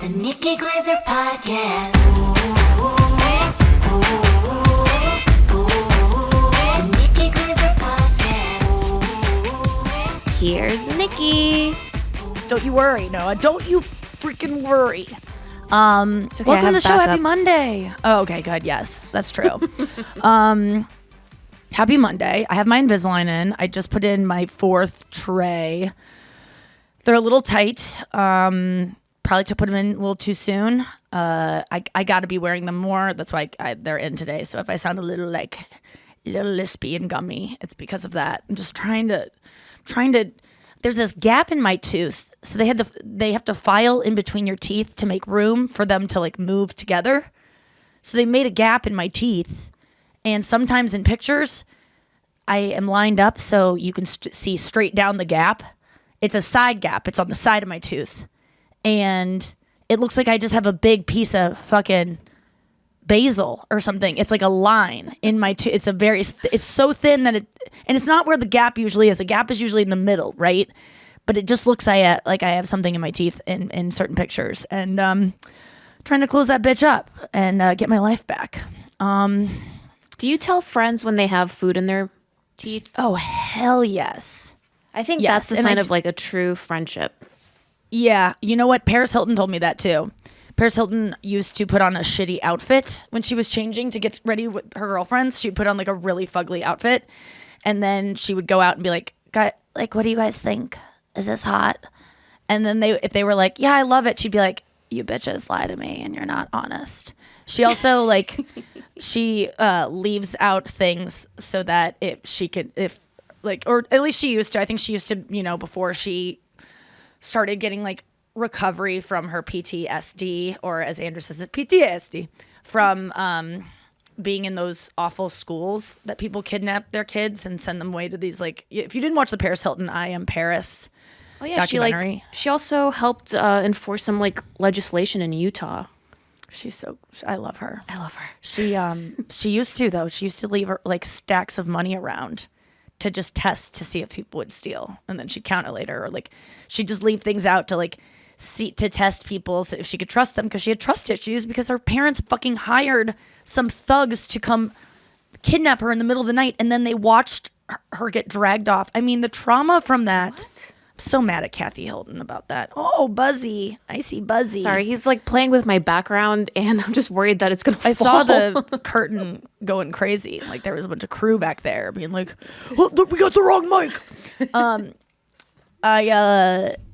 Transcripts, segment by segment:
The Nikki Glaser Podcast. The Nikki Glaser Podcast. Here's Nikki. Don't you worry, Noah. Don't you freaking worry. It's okay, Welcome to the show. Happy backups. Monday. Oh, okay, good. Yes, that's true. Happy Monday. I have my Invisalign in. I just put in my 4th tray. They're a little tight. Probably to put them in a little too soon. I got to be wearing them more. That's why they're in today. So if I sound a little lispy and gummy, it's because of that. I'm just trying to. There's this gap in my tooth, so they have to file in between your teeth to make room for them to like move together. So they made a gap in my teeth, and sometimes in pictures, I am lined up so you can see straight down the gap. It's a side gap. It's on the side of my tooth, and it looks like I just have a big piece of fucking basil or something. It's like a line in my tooth. It's so thin that and it's not where the gap usually is. The gap is usually in the middle, right? But it just looks like I have something in my teeth in certain pictures, and trying to close that bitch up and get my life back. Do you tell friends when they have food in their teeth? Oh, hell yes. I think Yes, that's the and sign I of like a true friendship. Yeah, you know what? Paris Hilton told me that too. Paris Hilton used to put on a shitty outfit when she was changing to get ready with her girlfriends. She would put on like a really fugly outfit, and then she would go out and be like, what do you guys think? Is this hot? And then if they were like, yeah, I love it, she'd be like, you bitches lie to me and you're not honest. She also she leaves out things so that or at least she used to. I think she used to, before she started getting like recovery from her PTSD, or as Andrew says, it's PTSD, from being in those awful schools that people kidnap their kids and send them away to these, like, if you didn't watch the Paris Hilton I Am Paris documentary. She also helped enforce some like legislation in Utah. I love her. She used to, though. She used to leave her like stacks of money around to just test to see if people would steal, and then she'd count it later, or like she'd just leave things out to like see to test people if she could trust them, because she had trust issues because her parents fucking hired some thugs to come kidnap her in the middle of the night, and then they watched her get dragged off. I mean, the trauma from that. What? I'm so mad at Kathy Hilton about that. Oh, Buzzy. I see Buzzy. Sorry, he's like playing with my background, and I'm just worried that it's gonna fall. I saw the curtain going crazy. Like there was a bunch of crew back there being like, oh, we got the wrong mic.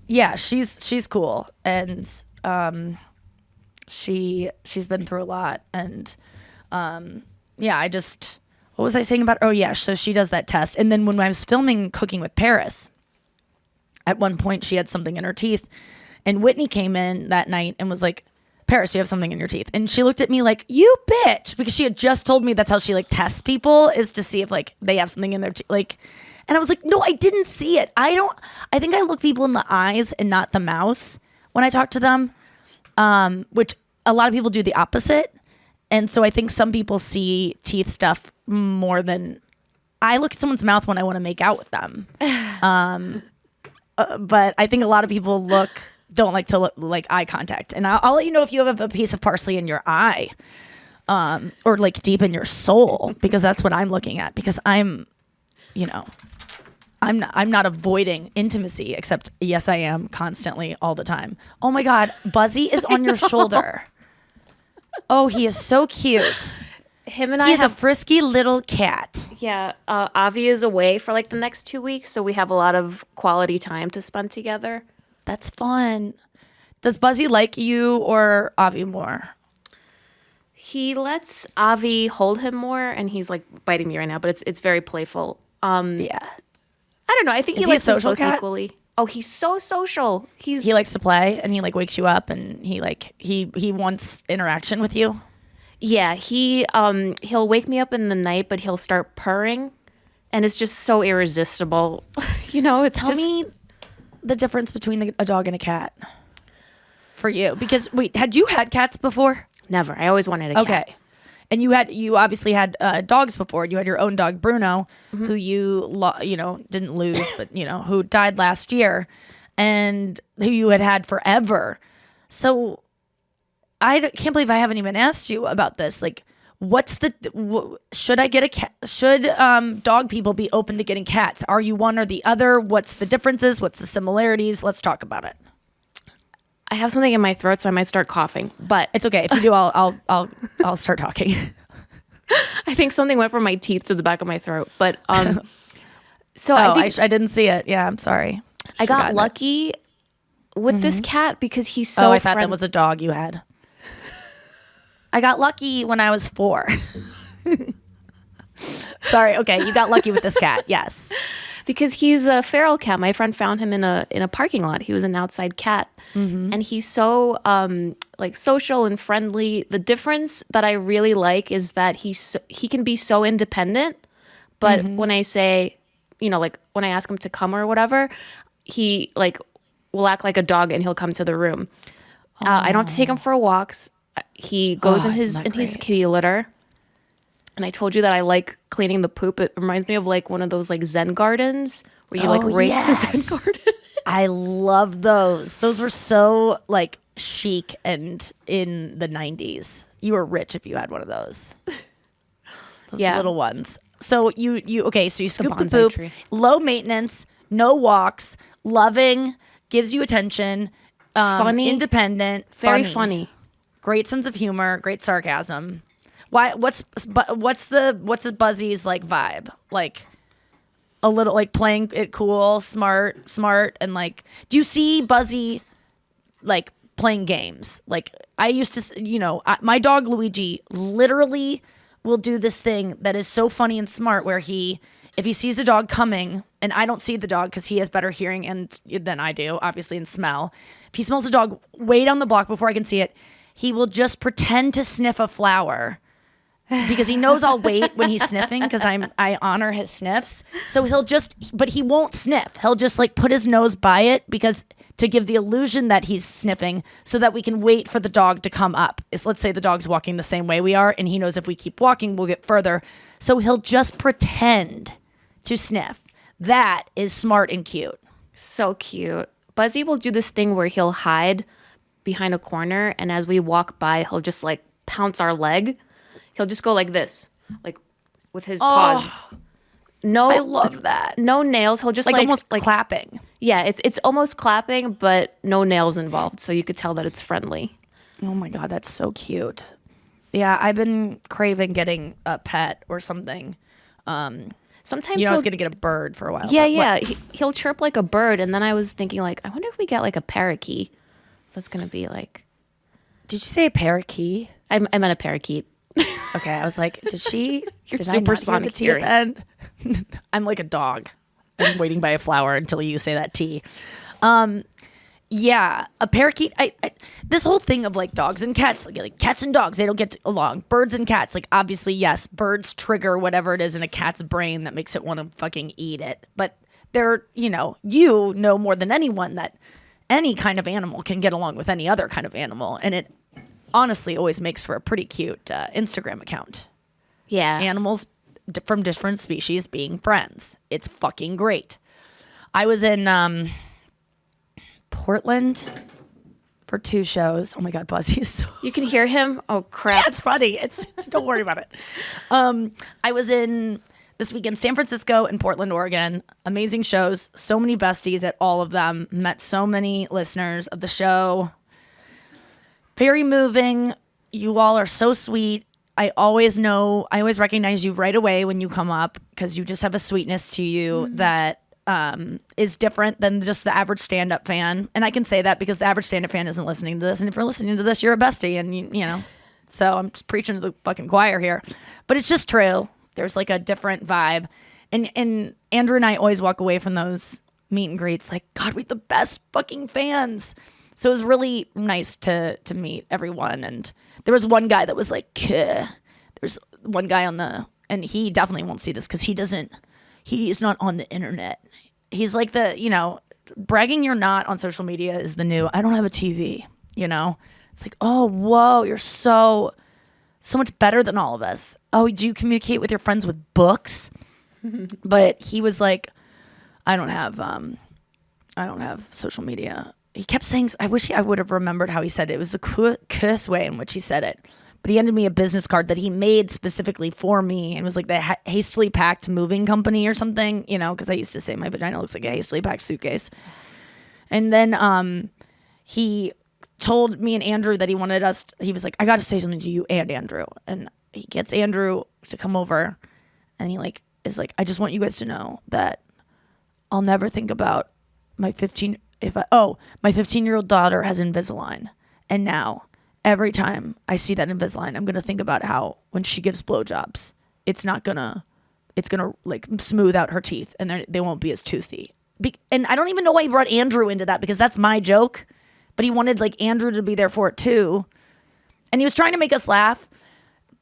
Yeah, she's cool, and she's been through a lot, and what was I saying about? Oh yeah, so she does that test, and then when I was filming Cooking with Paris, at one point she had something in her teeth, and Whitney came in that night and was like, Paris, you have something in your teeth. And she looked at me like, you bitch, because she had just told me that's how she like tests people, is to see if like they have something in their teeth. Like, and I was like, no, I didn't see it. I think I look people in the eyes and not the mouth when I talk to them, which a lot of people do the opposite. And so I think some people see teeth stuff more than I look at someone's mouth when I want to make out with them. But I think a lot of people don't like to look like eye contact. And I'll let you know if you have a piece of parsley in your eye, or like deep in your soul, because that's what I'm looking at, because I'm not avoiding intimacy, except yes, I am constantly all the time. Oh my God, Buzzy is on your shoulder. Oh, he is so cute. He's a frisky little cat. Yeah, Avi is away for like the next 2 weeks, so we have a lot of quality time to spend together. That's fun. Does Buzzy like you or Avi more? He lets Avi hold him more, and he's like biting me right now, but it's very playful. Yeah. I don't know. I think Is he likes a us social both cat? equally. Oh, he's so social. He likes to play, and he like wakes you up, and he wants interaction with you. Yeah, he'll wake me up in the night, but he'll start purring, and it's just so irresistible. Tell me the difference between a dog and a cat for you, because wait, had you had cats before? Never. I always wanted a cat. Okay. And you obviously had dogs before. You had your own dog, Bruno, who you didn't lose, but who died last year, and who you had forever. So can't believe I haven't even asked you about this. Like, should I get a cat? Should dog people be open to getting cats? Are you one or the other? What's the differences? What's the similarities? Let's talk about it. I have something in my throat, so I might start coughing, but It's okay. If you do, I'll start talking. I think something went from my teeth to the back of my throat. But so I didn't see it. Yeah, I'm sorry. I got lucky with this cat because he's so. I thought that was a dog you had. I got lucky when I was 4. Sorry. Okay, you got lucky with this cat. Yes, because he's a feral cat. My friend found him in a parking lot. He was an outside cat, and he's so like social and friendly. The difference that I really like is that he can be so independent, but when I say, like when I ask him to come or whatever, he like will act like a dog and he'll come to the room. I don't have to take him for walks. He goes in his kitty litter. And I told you that I like cleaning the poop. It reminds me of like one of those like Zen gardens where you like rake the Zen garden. I love those. Those were so like chic and in the 90s. You were rich if you had one of those. Those little ones. So you so you scoop the poop, tree. Low maintenance, no walks, loving, gives you attention, Funny. Independent, Very funny. Great sense of humor, great sarcasm. Why? What's the Buzzy's like vibe? Like a little like playing it cool, smart, and like. Do you see Buzzy like playing games? Like I used to, my dog Luigi literally will do this thing that is so funny and smart, where if he sees a dog coming and I don't see the dog because he has better hearing than I do, obviously, and smell. If he smells a dog way down the block before I can see it, he will just pretend to sniff a flower because he knows I'll wait when he's sniffing because I honor his sniffs. So but he won't sniff. He'll just like put his nose by it to give the illusion that he's sniffing so that we can wait for the dog to come up. Let's say the dog's walking the same way we are and he knows if we keep walking, we'll get further. So he'll just pretend to sniff. That is smart and cute. So cute. Buzzy will do this thing where he'll hide behind a corner, and as we walk by, he'll just like pounce our leg. He'll just go like this, like with his paws. No, I love that. No nails. He'll just like almost like clapping. Yeah, it's almost clapping, but no nails involved, so you could tell that it's friendly. Oh my God, that's so cute. Yeah, I've been craving getting a pet or something. Sometimes I was gonna get a bird for a while. Yeah. He'll chirp like a bird, and then I was thinking like, I wonder if we get like a parakeet. That's gonna be like. Did you say a parakeet? I meant a parakeet. Okay, I was like, did she? You're did supersonic I not hear the T at the end? I'm like a dog. I'm waiting by a flower until you say that T. Yeah, a parakeet. This whole thing of like dogs and cats, like cats and dogs, they don't get along. Birds and cats, like obviously, yes, birds trigger whatever it is in a cat's brain that makes it want to fucking eat it. But they're, you know more than anyone that any kind of animal can get along with any other kind of animal, and it honestly always makes for a pretty cute Instagram account. Yeah, animals from different species being friends. It's fucking great. I was in Portland for 2 shows. Oh my God, Buzzy is so... You can hear him? Oh, crap. Yeah, it's funny. Don't worry about it. I was in this weekend, San Francisco and Portland, Oregon. Amazing shows. So many besties at all of them. Met so many listeners of the show. Very moving. You all are so sweet. I always recognize you right away when you come up because you just have a sweetness to you that is different than just the average stand-up fan. And I can say that because the average stand-up fan isn't listening to this. And if you're listening to this, you're a bestie. And, you know, so I'm just preaching to the fucking choir here. But it's just true. There's like a different vibe. And Andrew and I always walk away from those meet and greets like, God, we're the best fucking fans. So it was really nice to meet everyone. And there was one guy that was like, Kuh. There's one guy and he definitely won't see this because he's not on the internet. He's like bragging you're not on social media is the new, I don't have a TV, It's like, oh, whoa, you're so much better than all of us. Oh, do you communicate with your friends with books? But he was like, I don't have social media. he kept saying, I wish I would have remembered how he said it. It was the curse way in which he said it. But he handed me a business card that he made specifically for me, and was like the hastily packed moving company or something, you know, because I used to say my vagina looks like a hastily packed suitcase. And then he told me and Andrew that he wanted us, he was like, I got to say something to you and Andrew. And he gets Andrew to come over, and he like is like, I just want you guys to know that I'll never think about my 15-year-old daughter has Invisalign, and now every time I see that Invisalign, I'm gonna think about how when she gives blowjobs, it's gonna like smooth out her teeth, and they won't be as toothy. And I don't even know why he brought Andrew into that, because that's my joke, but he wanted like Andrew to be there for it too, and he was trying to make us laugh.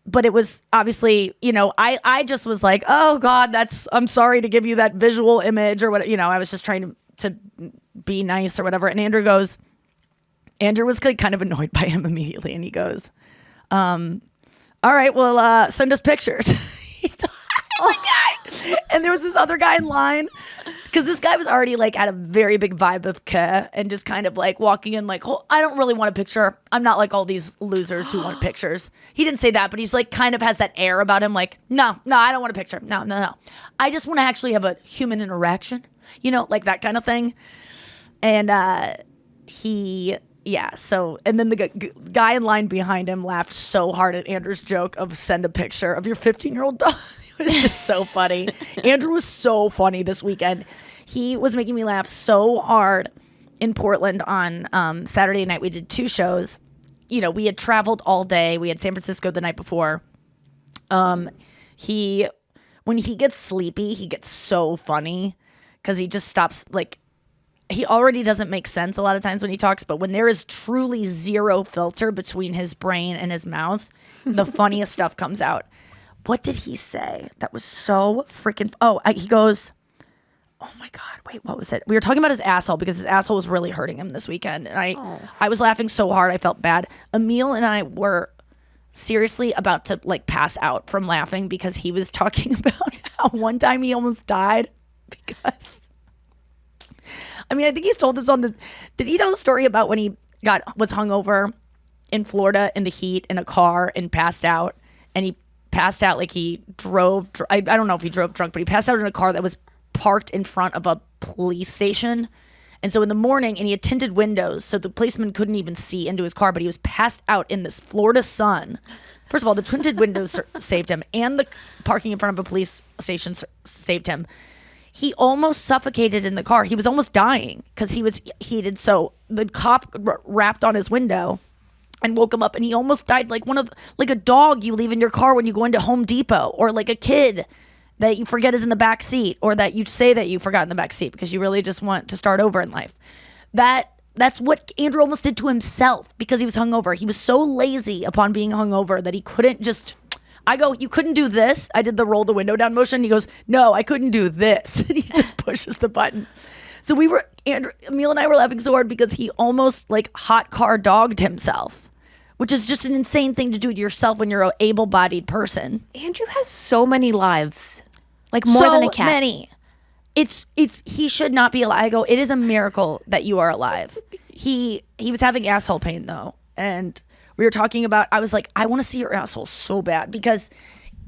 But it was obviously, you know, I just was like, oh God, I'm sorry to give you that visual image or what, you know, I was just trying to be nice or whatever. And Andrew was like kind of annoyed by him immediately. And he goes, all right, well, send us pictures. Oh my God. And there was this other guy in line, because this guy was already like had a very big vibe of K, and just kind of like walking in like, oh, I don't really want a picture. I'm not like all these losers who want pictures. He didn't say that, but he's like kind of has that air about him, like, no, I don't want a picture. No. I just want to actually have a human interaction, you know, like that kind of thing. And so, and then the guy in line behind him laughed so hard at Andrew's joke of send a picture of your 15-year-old dog. It was just so funny. Andrew was so funny this weekend. He was making me laugh so hard in Portland on Saturday night. We did 2 shows. You know, we had traveled all day. We had San Francisco the night before. When he gets sleepy, he gets so funny, because he just stops, like, he already doesn't make sense a lot of times when he talks, but when there is truly zero filter between his brain and his mouth, the funniest stuff comes out. What did he say? That was so freaking... he goes... Oh my God, wait, what was it? We were talking about his asshole, because his asshole was really hurting him this weekend. And I was laughing so hard, I felt bad. Emil and I were seriously about to like pass out from laughing, because he was talking about how one time he almost died because... I mean, I think he's told this on the... Did he tell the story about when he was hungover in Florida in the heat in a car and passed out? And he passed out like he drove... I don't know if he drove drunk, but he passed out in a car that was parked in front of a police station. And so in the morning, and he had tinted windows, so the policeman couldn't even see into his car, but he was passed out in this Florida sun. First of all, the tinted windows saved him, and the parking in front of a police station saved him. He almost suffocated in the car. He was almost dying because he was heated. So the cop rapped on his window and woke him up, and he almost died like a dog you leave in your car when you go into Home Depot, or like a kid that you forget is in the back seat, or that you say that you forgot in the back seat because you really just want to start over in life. That's what Andrew almost did to himself because he was hungover. He was so lazy upon being hungover that he couldn't just... I go, you couldn't do this? I did the roll the window down motion. He goes, no, I couldn't do this. And he just pushes the button. So Emil and I were laughing so hard because he almost like hot car dogged himself, which is just an insane thing to do to yourself when you're an able-bodied person. Andrew has so many lives, like more than a cat. So many. He should not be alive. I go, it is a miracle that you are alive. He was having asshole pain though, and we were talking about, I was like, I want to see your asshole so bad because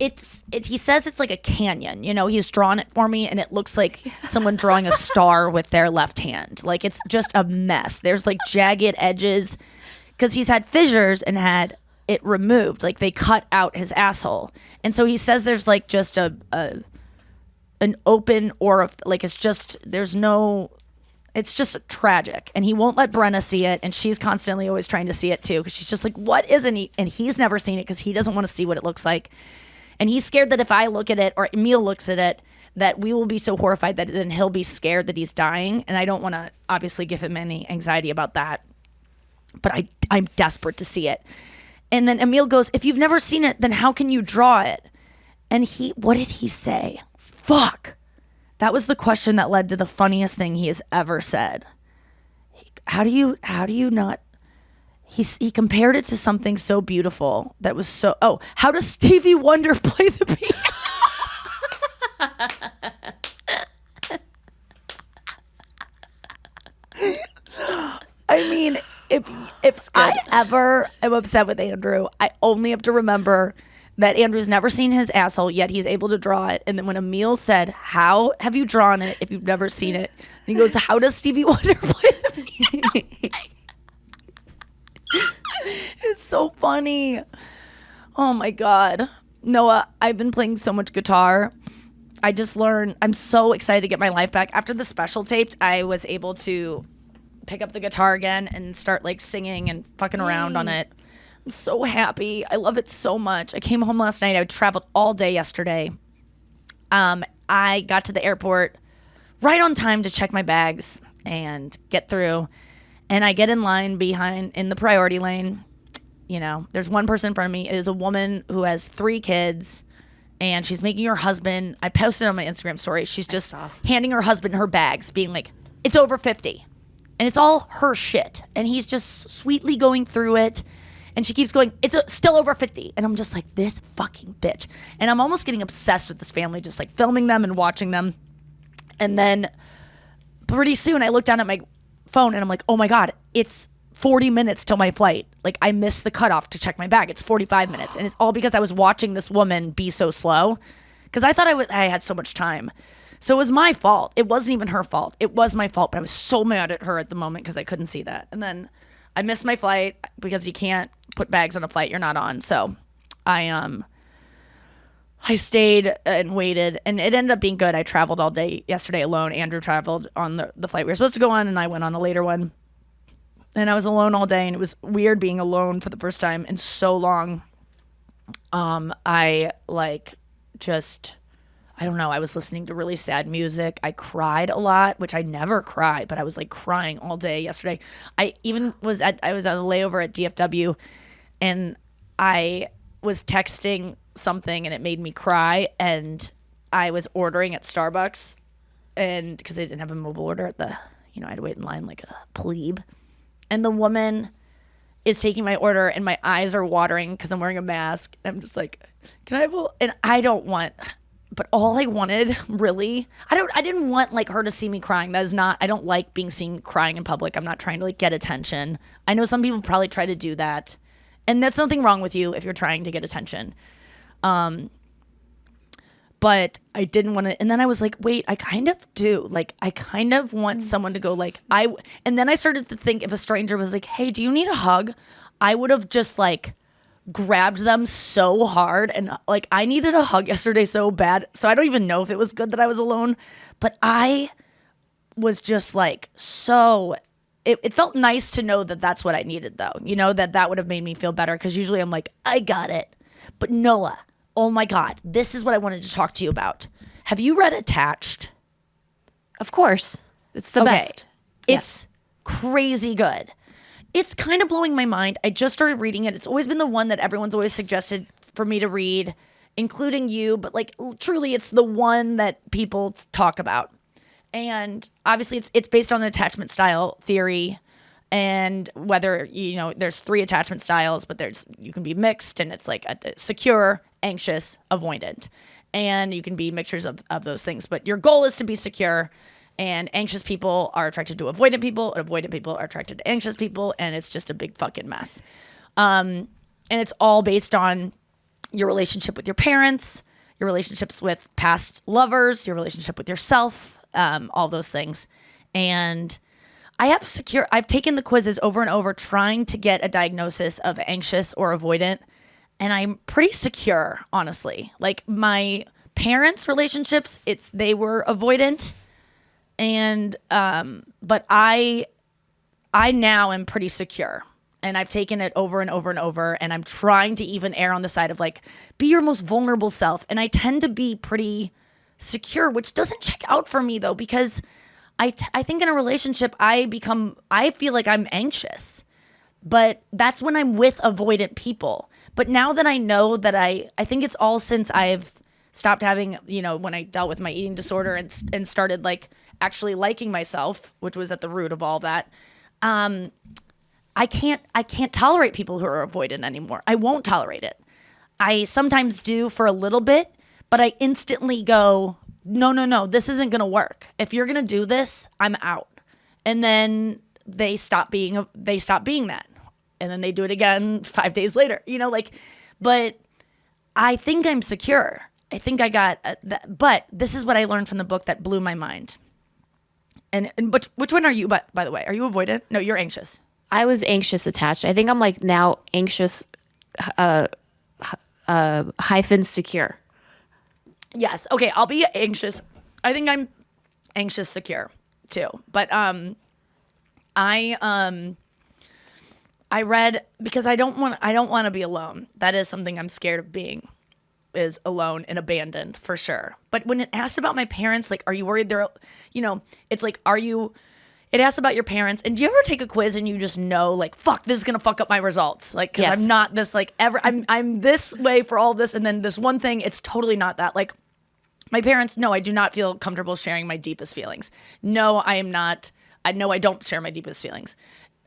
he says it's like a canyon, you know, he's drawn it for me and it looks like someone drawing a star with their left hand. Like it's just a mess. There's like jagged edges because he's had fissures and had it removed. Like they cut out his asshole. And so he says there's like just an open like it's just, it's just tragic. And he won't let Brenna see it. And she's constantly always trying to see it too. Cause she's just like, what isn't he? And he's never seen it because he doesn't want to see what it looks like. And he's scared that if I look at it or Emil looks at it, that we will be so horrified that then he'll be scared that he's dying. And I don't want to obviously give him any anxiety about that. But I'm desperate to see it. And then Emil goes, if you've never seen it, then how can you draw it? And what did he say? Fuck. That was the question that led to the funniest thing he has ever said. How do you not... He compared it to something so beautiful that was so... Oh, how does Stevie Wonder play the piano? if I ever am upset with Andrew, I only have to remember that Andrew's never seen his asshole, yet he's able to draw it. And then when Emil said, "How have you drawn it if you've never seen it?" And he goes, "How does Stevie Wonder play the piano?" It's so funny. Oh my God. Noah, I've been playing so much guitar. I just learned, I'm so excited to get my life back. After the special taped, I was able to pick up the guitar again and start like singing and fucking around on it. I'm so happy. I love it so much. I came home last night. I traveled all day yesterday. I got to the airport right on time to check my bags and get through. And I get in line in the priority lane. You know, there's one person in front of me. It is a woman who has 3 kids, and she's making her husband. I posted on my Instagram story. She's just handing her husband her bags, being like, "It's over 50." And it's all her shit. And he's just sweetly going through it. And she keeps going, "It's still over 50. And I'm just like, this fucking bitch. And I'm almost getting obsessed with this family, just like filming them and watching them. And then pretty soon I look down at my phone and I'm like, oh my God, it's 40 minutes till my flight. Like I missed the cutoff to check my bag. It's 45 minutes. And it's all because I was watching this woman be so slow. Because I thought I had so much time. So it was my fault. It wasn't even her fault. It was my fault. But I was so mad at her at the moment because I couldn't see that. And then I missed my flight because you can't put bags on a flight you're not on. So I stayed and waited, and it ended up being good. I traveled all day yesterday alone. Andrew traveled on the flight we were supposed to go on, and I went on a later one. And I was alone all day, and it was weird being alone for the first time in so long. I don't know. I was listening to really sad music. I cried a lot, which I never cry, but I was like crying all day yesterday. I was at a layover at DFW, and I was texting something, and it made me cry. And I was ordering at Starbucks, and because they didn't have a mobile order at I had to wait in line like a plebe. And the woman is taking my order, and my eyes are watering because I'm wearing a mask. And I'm just like, can I have and I don't want, but all I wanted really, I didn't want like her to see me crying. That is not, I don't like being seen crying in public. I'm not trying to like get attention. I know some people probably try to do that, and that's nothing wrong with you if you're trying to get attention. But I didn't want to, and then I was like, wait, I kind of do. Like, I kind of want someone to go like, and then I started to think if a stranger was like, hey, do you need a hug? I would have just like grabbed them so hard, and like I needed a hug yesterday so bad. So I don't even know if it was good that I was alone, but I was just like, it felt nice to know that that's what I needed though. That would have made me feel better, because usually I'm like, I got it. But Noah, oh my God, this is what I wanted to talk to you about. Have you read Attached? Of course. It's the best. It's crazy good. It's kind of blowing my mind. I just started reading it. It's always been the one that everyone's always suggested for me to read, including you. But like truly, it's the one that people talk about. And obviously, it's based on an attachment style theory. And whether, there's 3 attachment styles, but you can be mixed, and it's like a secure, anxious, avoidant. And you can be mixtures of those things. But your goal is to be secure, and anxious people are attracted to avoidant people, and avoidant people are attracted to anxious people, and it's just a big fucking mess. And it's all based on your relationship with your parents, your relationships with past lovers, your relationship with yourself, all those things. And I've taken the quizzes over and over trying to get a diagnosis of anxious or avoidant, and I'm pretty secure, honestly. Like my parents' relationships, they were avoidant, and but I now am pretty secure, and I've taken it over and over and over, and I'm trying to even err on the side of like, be your most vulnerable self, and I tend to be pretty secure, which doesn't check out for me though, because I think in a relationship, I feel like I'm anxious, but that's when I'm with avoidant people. But now that I know that I think it's all since I've stopped having, when I dealt with my eating disorder and started like actually liking myself, which was at the root of all that. I can't tolerate people who are avoidant anymore. I won't tolerate it. I sometimes do for a little bit, but I instantly go, no, this isn't going to work. If you're going to do this, I'm out. And then they stop being that. And then they do it again 5 days later, but I think I'm secure. I think I got that. But this is what I learned from the book that blew my mind. And which one are you, by the way? Are you avoidant? No, you're anxious. I was anxious attached. I think I'm like now anxious hyphen secure. Yes. Okay, I'll be anxious. I think I'm anxious secure too. But I read, because I don't want to be alone. That is something I'm scared of being, is alone and abandoned for sure. But when it asked about my parents, like, are you worried they're, it's like, it asked about your parents. And do you ever take a quiz and you just know, like, fuck, this is going to fuck up my results? Like, because Yes. I'm not this, like, ever, I'm this way for all this. And then this one thing, it's totally not that. Like, my parents, no, I do not feel comfortable sharing my deepest feelings. No, I am not. I know I don't share my deepest feelings.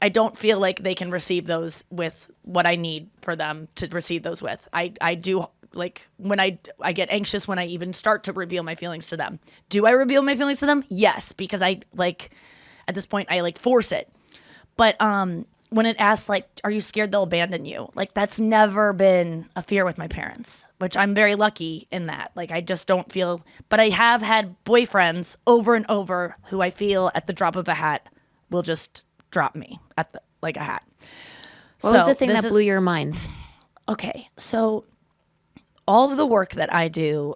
I don't feel like they can receive those with what I need for them to receive those with. I do, like, when I get anxious when I even start to reveal my feelings to them. Do I reveal my feelings to them? Yes, because I, like, at this point, I, like, force it. But when it asks, like, are you scared they'll abandon you? Like, that's never been a fear with my parents, which I'm very lucky in that. Like, I just don't feel, but I have had boyfriends over and over who I feel at the drop of a hat will just drop me at like a hat. What was the thing that blew your mind? Okay, so all of the work that I do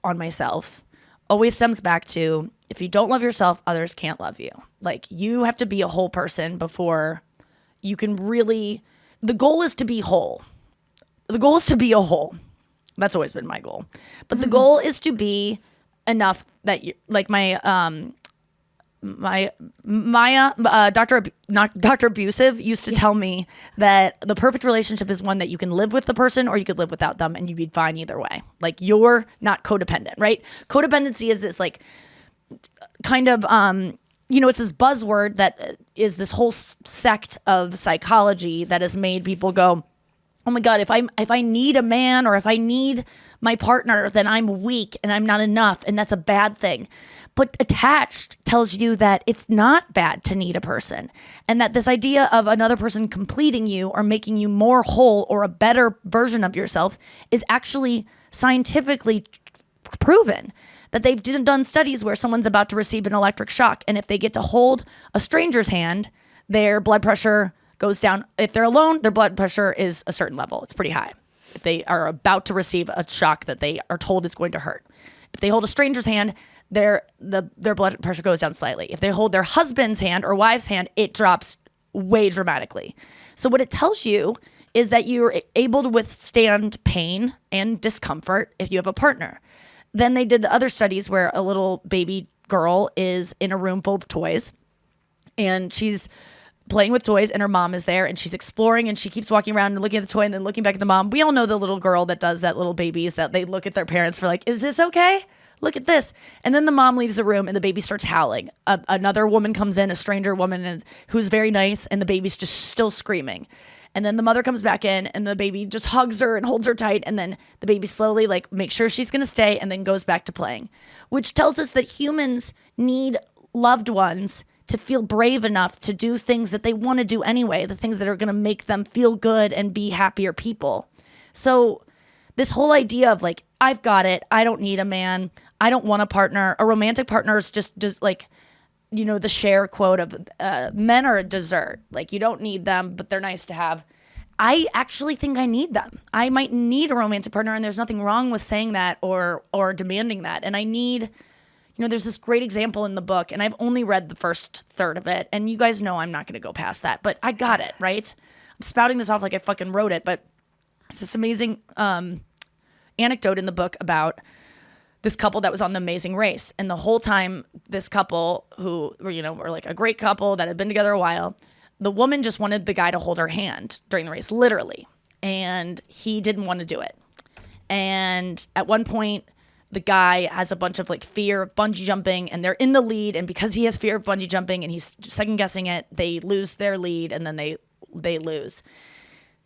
on myself always stems back to, if you don't love yourself, others can't love you. Like, you have to be a whole person before you can really, the goal is to be whole. The goal is to be a whole. That's always been my goal. But the goal is to be enough that you, like Dr. Abusive used to tell me that the perfect relationship is one that you can live with the person or you could live without them and you'd be fine either way. Like, you're not codependent, right? Codependency is this, like, kind of, it's this buzzword that is this whole sect of psychology that has made people go, oh my God, if I need a man or if I need my partner, then I'm weak and I'm not enough, and that's a bad thing. But attached tells you that it's not bad to need a person, and that this idea of another person completing you or making you more whole or a better version of yourself is actually scientifically proven. That they've done studies where someone's about to receive an electric shock, and if they get to hold a stranger's hand, their blood pressure goes down. If they're alone, their blood pressure is a certain level. It's pretty high. If they are about to receive a shock that they are told is going to hurt. If they hold a stranger's hand, their blood pressure goes down slightly. If they hold their husband's hand or wife's hand, it drops way dramatically. So what it tells you is that you're able to withstand pain and discomfort if you have a partner. Then they did the other studies where a little baby girl is in a room full of toys and she's playing with toys and her mom is there and she's exploring and she keeps walking around and looking at the toy and then looking back at the mom. We all know the little girl that does that, little babies that they look at their parents for, like, is this okay? Look at this. And then the mom leaves the room and the baby starts howling. Another woman comes in, a stranger woman, and who's very nice, and the baby's just still screaming. And then the mother comes back in and the baby just hugs her and holds her tight. And then the baby slowly, like, makes sure she's going to stay and then goes back to playing, which tells us that humans need loved ones to feel brave enough to do things that they want to do anyway, the things that are going to make them feel good and be happier people. So this whole idea of, like, I've got it, I don't need a man, I don't want a partner. A romantic partner is just like, the Cher quote of men are a dessert. Like, you don't need them, but they're nice to have. I actually think I need them. I might need a romantic partner, and there's nothing wrong with saying that or demanding that. And I need, there's this great example in the book, and I've only read the first third of it, and you guys know I'm not going to go past that, but I got it, right? I'm spouting this off like I fucking wrote it, but it's this amazing anecdote in the book about this couple that was on The Amazing Race. And the whole time, this couple who were like a great couple that had been together a while, the woman just wanted the guy to hold her hand during the race, literally. And he didn't want to do it. And at one point, the guy has a bunch of, like, fear of bungee jumping, and they're in the lead. And because he has fear of bungee jumping and he's second guessing it, they lose their lead, and then they lose.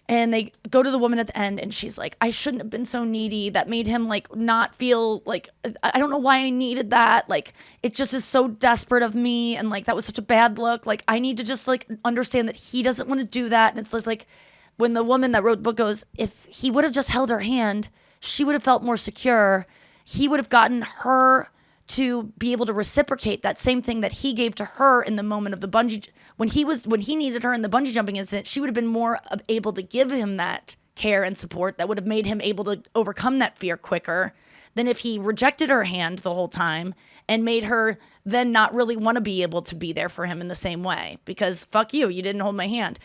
And they go to the woman at the end, and she's like, I shouldn't have been so needy. That made him like not feel like, I don't know why I needed that. Like, it just is so desperate of me. And like, that was such a bad look. Like, I need to just like understand that he doesn't want to do that. And it's just like when the woman that wrote the book goes, if he would have just held her hand, she would have felt more secure. He would have gotten her to be able to reciprocate that same thing that he gave to her in the moment of the bungee. When he needed her in the bungee jumping incident, she would have been more able to give him that care and support that would have made him able to overcome that fear quicker than if he rejected her hand the whole time and made her then not really want to be able to be there for him in the same way because fuck you didn't hold my hand.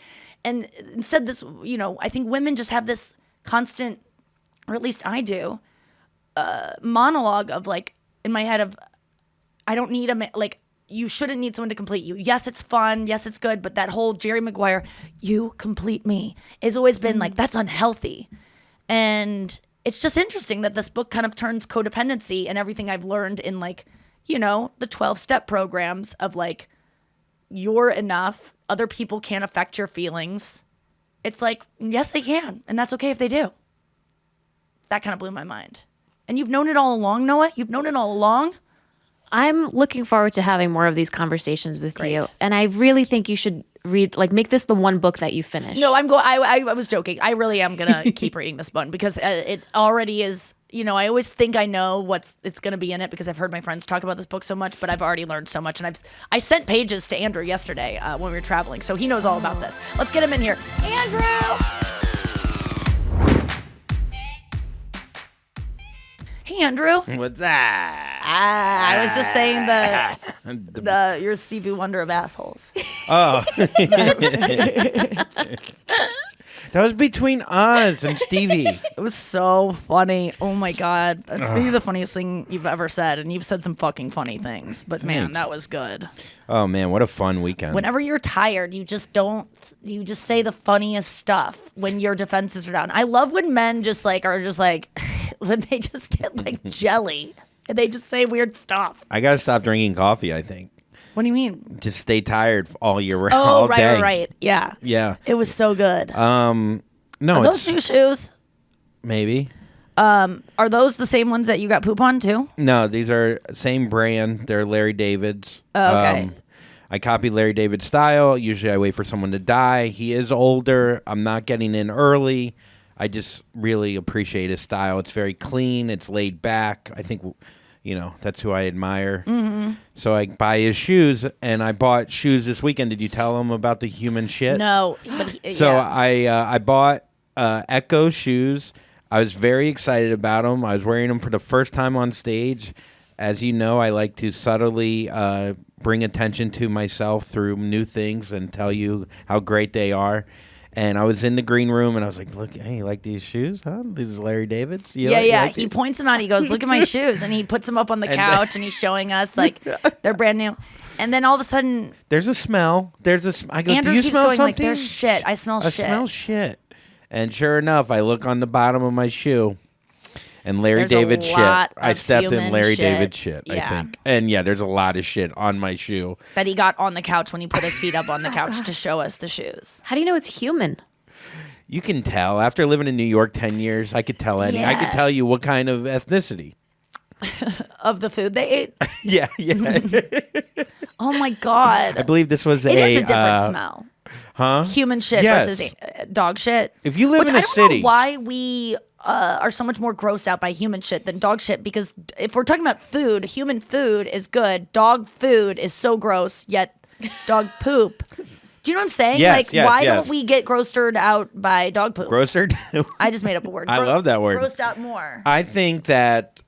And instead this, I think women just have this constant, or at least I do, monologue of like, in my head of, I don't need you shouldn't need someone to complete you. Yes, it's fun. Yes, it's good. But that whole Jerry Maguire, you complete me, has always been like, that's unhealthy. And it's just interesting that this book kind of turns codependency and everything I've learned in like, the 12-step programs of like, you're enough. Other people can't affect your feelings. It's like, yes, they can. And that's okay if they do. That kind of blew my mind. And you've known it all along, Noah? You've known it all along? I'm looking forward to having more of these conversations with Great. you. And I really think you should read, like, make this the one book that you finish. No, I was joking. I really am going to keep reading this one because it already is, I always think I know it's going to be in it because I've heard my friends talk about this book so much, but I've already learned so much. And I sent pages to Andrew yesterday when we were traveling, so he knows all about this. Let's get him in here. Andrew! Hey, Andrew. What's that? I was just saying you're Stevie Wonder of assholes. Oh. That was between us and Stevie. It was so funny. Oh my God. That's maybe the funniest thing you've ever said. And you've said some fucking funny things. But man, Thanks. that was good. Oh man, what a fun weekend. Whenever you're tired, you just say the funniest stuff when your defenses are down. I love when men when they just get like jelly and they just say weird stuff. I gotta stop drinking coffee, I think. What do you mean? Just stay tired all year round. Oh, all right, day. right. Yeah. Yeah. It was so good. No, Are those new shoes? Maybe. Are those the same ones that you got poop on too? No, these are same brand. They're Larry David's. Oh, okay. I copy Larry David's style. Usually I wait for someone to die. He is older. I'm not getting in early. I just really appreciate his style. It's very clean. It's laid back. I think, that's who I admire. Mm-hmm. So I buy his shoes, and I bought shoes this weekend. Did you tell him about the human shit? No. But So yeah. I bought Echo shoes. I was very excited about them. I was wearing them for the first time on stage. As you know, I like to subtly bring attention to myself through new things and tell you how great they are. And I was in the green room, and I was like, "Look, hey, you like these shoes? Huh? These are Larry David's." You like He these? points them out. He goes, "Look at my shoes," and he puts them up on the couch, and he's showing us like they're brand new. And then all of a sudden, there's a smell. I go, Andrew "Do you keeps smell going something?" like, "There's shit. I smell shit." I smell shit. And sure enough, I look on the bottom of my shoe, and Larry There's David a shit. lot I of stepped in human Larry shit. David shit, I Yeah. think. And yeah, there's a lot of shit on my shoe. That he got on the couch when he put his feet up on the couch to show us the shoes. How do you know it's human? You can tell. After living in New York 10 years, I could tell I Yeah. could tell you what kind of ethnicity. Of the food they ate. Yeah. Oh my God. I believe this was It is a different smell. Huh? Human shit Yes. versus dog shit. If you live Which in a I don't city. know why we are so much more grossed out by human shit than dog shit, because if we're talking about food, human food is good. Dog food is so gross, yet dog poop. Do you know what I'm saying? Yes, yes, why yes. don't we get grossed out by dog poop? Grosser? I just made up a word. I love that word. Grossed out more. I think that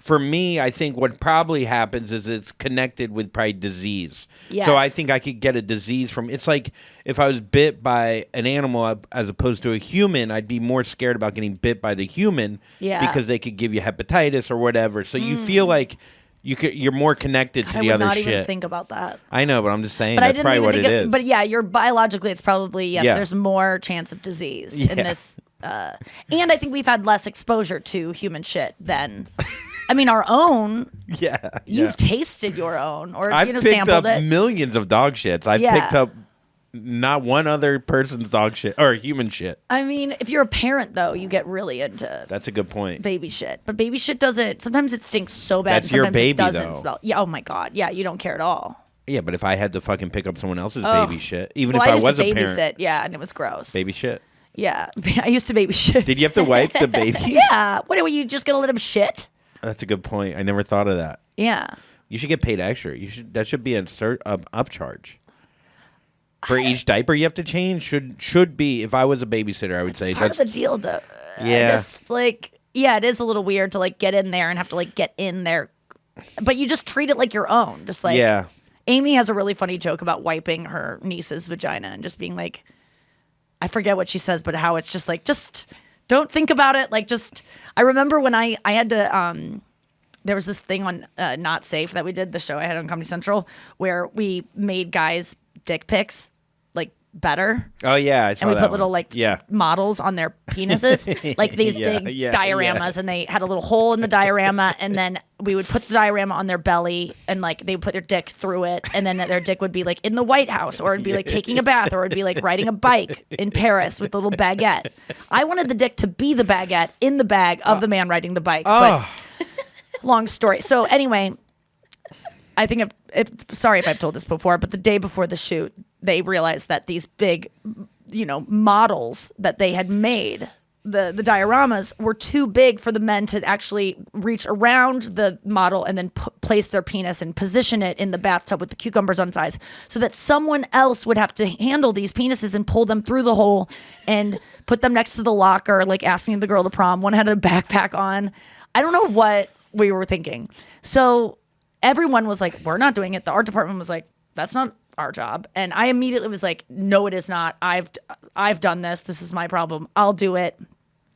for me, I think what probably happens is it's connected with probably disease. Yes. So I think I could get a disease from, it's like if I was bit by an animal as opposed to a human, I'd be more scared about getting bit by the human because they could give you hepatitis or whatever. So you feel like you're more connected to I the would other not shit. even think about that. I know, but I'm just saying But I that's didn't probably even what think it is. But yeah, you're biologically, it's probably, yes, Yeah. there's more chance of disease in Yeah. this. And I think we've had less exposure to human shit than, our own. yeah. You've tasted your own, or I've picked sampled up it. millions of dog shits. I've Yeah. picked up not one other person's dog shit or human shit. I mean, if you're a parent, though, you get really into That's a good point. baby shit. But baby shit doesn't. Sometimes it stinks so bad. That's your sometimes baby, it doesn't though. smell. Yeah. Oh my god. Yeah. You don't care at all. Yeah, but if I had to fucking pick up someone else's baby shit, even Well, if I used was to a babysit. parent, Yeah, and it was gross. baby shit. Yeah, I used to baby shit. Did you have to wipe the baby? Yeah. What are you just gonna let him shit? That's a good point. I never thought of that. Yeah. You should get paid extra. That should be an upcharge. For each diaper you have to change should be. If I was a babysitter, I would say Part that's of the deal, though. Yeah. Just it is a little weird to get in there and have to get in there, but you just treat it like your own. Just yeah. Amy has a really funny joke about wiping her niece's vagina and just being like, I forget what she says, but how it's just just don't think about it. I remember when I had to, there was this thing on Not Safe that we did, the show I had on Comedy Central, where we made guys' dick pics better. Oh yeah, I saw and we that put one. little models on their penises, these big dioramas, and they had a little hole in the diorama, and then we would put the diorama on their belly, and they would put their dick through it, and then their dick would be in the White House, or it'd be taking a bath, or it'd be riding a bike in Paris with a little baguette. I wanted the dick to be the baguette in the bag of the man riding the bike. But long story. So anyway, I think sorry if I've told this before, but the day before the shoot, they realized that these big, models that they had made, the dioramas, were too big for the men to actually reach around the model and then place their penis and position it in the bathtub with the cucumbers on its eyes, so that someone else would have to handle these penises and pull them through the hole and put them next to the locker, asking the girl to prom. One had a backpack on. I don't know what we were thinking. So everyone was like, we're not doing it. The art department was like, that's not our job. And I immediately was like, no, it is not. I've done this. This is my problem. I'll do it.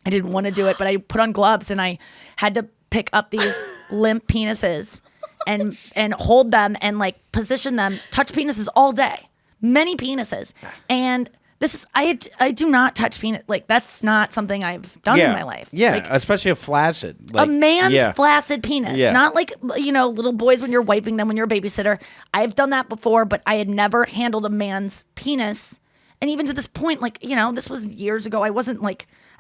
I didn't want to do it, but I put on gloves and I had to pick up these limp penises and hold them and position them, touch penises all day, many penises. And this is, I do not touch penis. That's not something I've done in my life. Yeah, especially a flaccid. A man's flaccid penis. Yeah. Not little boys when you're wiping them when you're a babysitter. I've done that before, but I had never handled a man's penis. And even to this point, this was years ago. I wasn't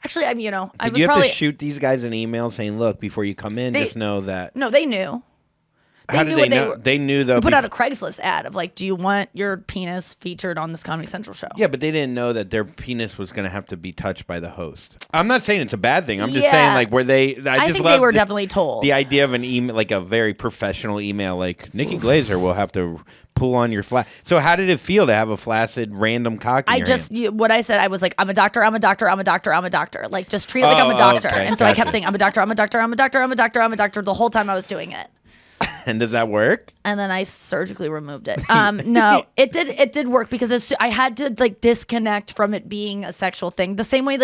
actually, I was Did you have probably, to shoot these guys an email saying, look, before you come in, just know that. No, they knew. How did they know? They knew though. We put out a Craigslist ad of do you want your penis featured on this Comedy Central show? Yeah, but they didn't know that their penis was going to have to be touched by the host. I'm not saying it's a bad thing. I'm just Yeah. saying, were they? I think they were definitely told. The idea of an email, a very professional email, Nikki Glaser will have to pull on your flat. So how did it feel to have a flaccid random cock in your hand? What I said, I was like, I'm a doctor, I'm a doctor, I'm a doctor, I'm a doctor. Just treat it like I'm a doctor. Okay, and so I gotcha. kept saying, I'm a doctor, I'm a doctor, I'm a doctor, I'm a doctor, I'm a doctor the whole time I was doing it. And does that work? And then I surgically removed it. No, it did work because I had to disconnect from it being a sexual thing. The same way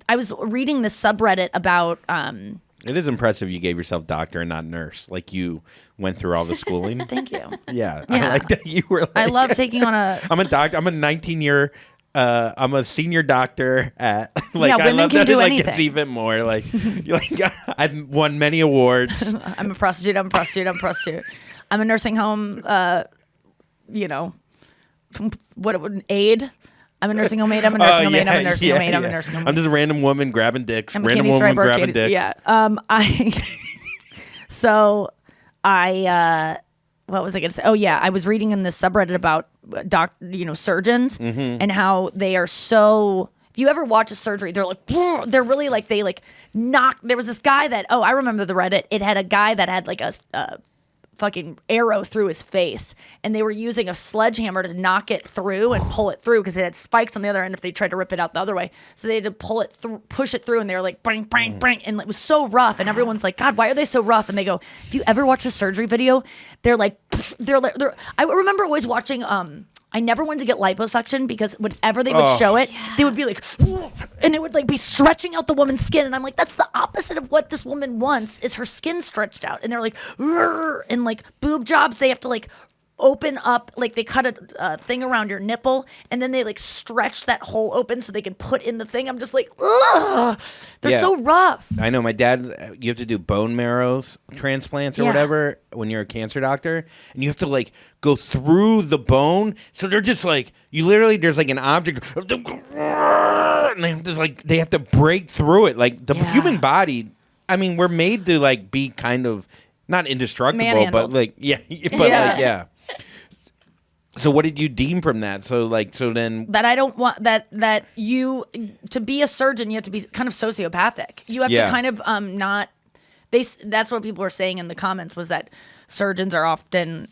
I was reading this subreddit about It is impressive you gave yourself doctor and not nurse. You went through all the schooling. Thank you. Yeah. Yeah. I like that you were I love taking on a I'm a doctor. I'm a 19-year I'm a senior doctor at I women love can that do it anything. gets even more I've won many awards. I'm a prostitute, I'm a prostitute, I'm a prostitute. I'm a nursing home aide. I'm a nursing home aide, I'm a nursing home aide, I'm a nursing home aide, I'm a nursing home aide. I'm just a random woman grabbing dicks. I'm a Random candy woman striper, grabbing dicks. Yeah. What was I going to say? Oh yeah, I was reading in this subreddit about surgeons and how they are so. If you ever watch a surgery, they're really they knock. There was this guy that I remember the Reddit. It had a guy that had a fucking arrow through his face, and they were using a sledgehammer to knock it through and pull it through because it had spikes on the other end if they tried to rip it out the other way. So they had to pull it through, push it through, and they were like bang, bang, bang, and it was so rough. And everyone's like, God, why are they so rough? And they go, if you ever watch a surgery video, they're I remember always watching. I never wanted to get liposuction because whenever they would show it, they would be like, and it would be stretching out the woman's skin. And I'm like, that's the opposite of what this woman wants is her skin stretched out. And they're like, and boob jobs, they have to open up, like they cut a thing around your nipple, and then they like stretch that hole open so they can put in the thing. I'm just like, ugh, they're so rough. I know my dad, you have to do bone marrow transplants or whatever when you're a cancer doctor, and you have to like go through the bone. So they're just like, you literally, there's like an object, and they have to break through it. Like the human body, I mean, we're made to like be kind of not indestructible, Manhandled. but like, So what did you deem from that? So then that I don't want that you to be a surgeon, you have to be kind of sociopathic. You have to kind of not. That's what people were saying in the comments, was that surgeons are often,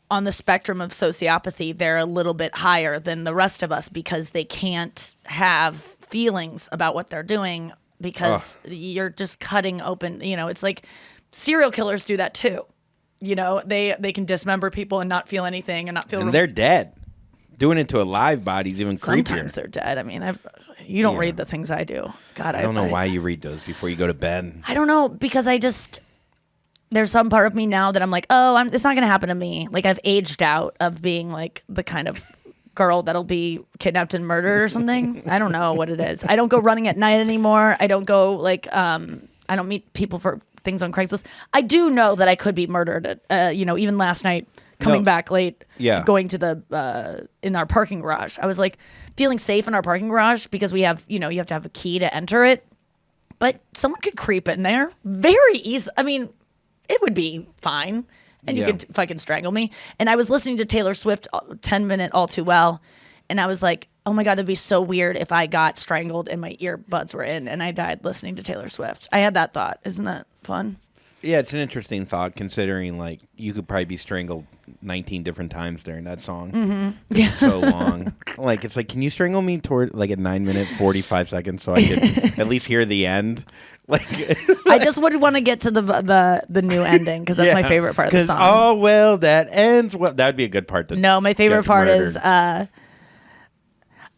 on the spectrum of sociopathy, they're a little bit higher than the rest of us because they can't have feelings about what they're doing because you're just cutting open. It's like serial killers do that too. They can dismember people and not feel anything and not feel. And they're dead. Doing it to a live body is even creepier. Sometimes they're dead. I mean, you don't read the things I do. God, I don't know why you read those before you go to bed. I don't know, because there's some part of me now that I'm like, it's not gonna happen to me. Like I've aged out of being like the kind of girl that'll be kidnapped and murdered or something. I don't know what it is. I don't go running at night anymore. I don't go like I don't meet people for things on Craigslist. I do know that I could be murdered. Even last night, coming back late, going to the in our parking garage. I was like feeling safe in our parking garage because we have, you have to have a key to enter it. But someone could creep in there very easy. I mean, it would be fine, and you could fucking strangle me. And I was listening to Taylor Swift 10-minute All Too Well, and I was like, oh my God, that'd be so weird if I got strangled and my earbuds were in and I died listening to Taylor Swift. I had that thought. Isn't that fun? Yeah, it's an interesting thought considering like you could probably be strangled 19 different times during that song. Mm-hmm. It's so long. Like it's like, can you strangle me toward like at 9 minutes 45 seconds so I could at least hear the end? Like I just would want to get to the new ending because that's my favorite part of the song. Oh well, that ends well. That'd be a good part. No, my favorite part is.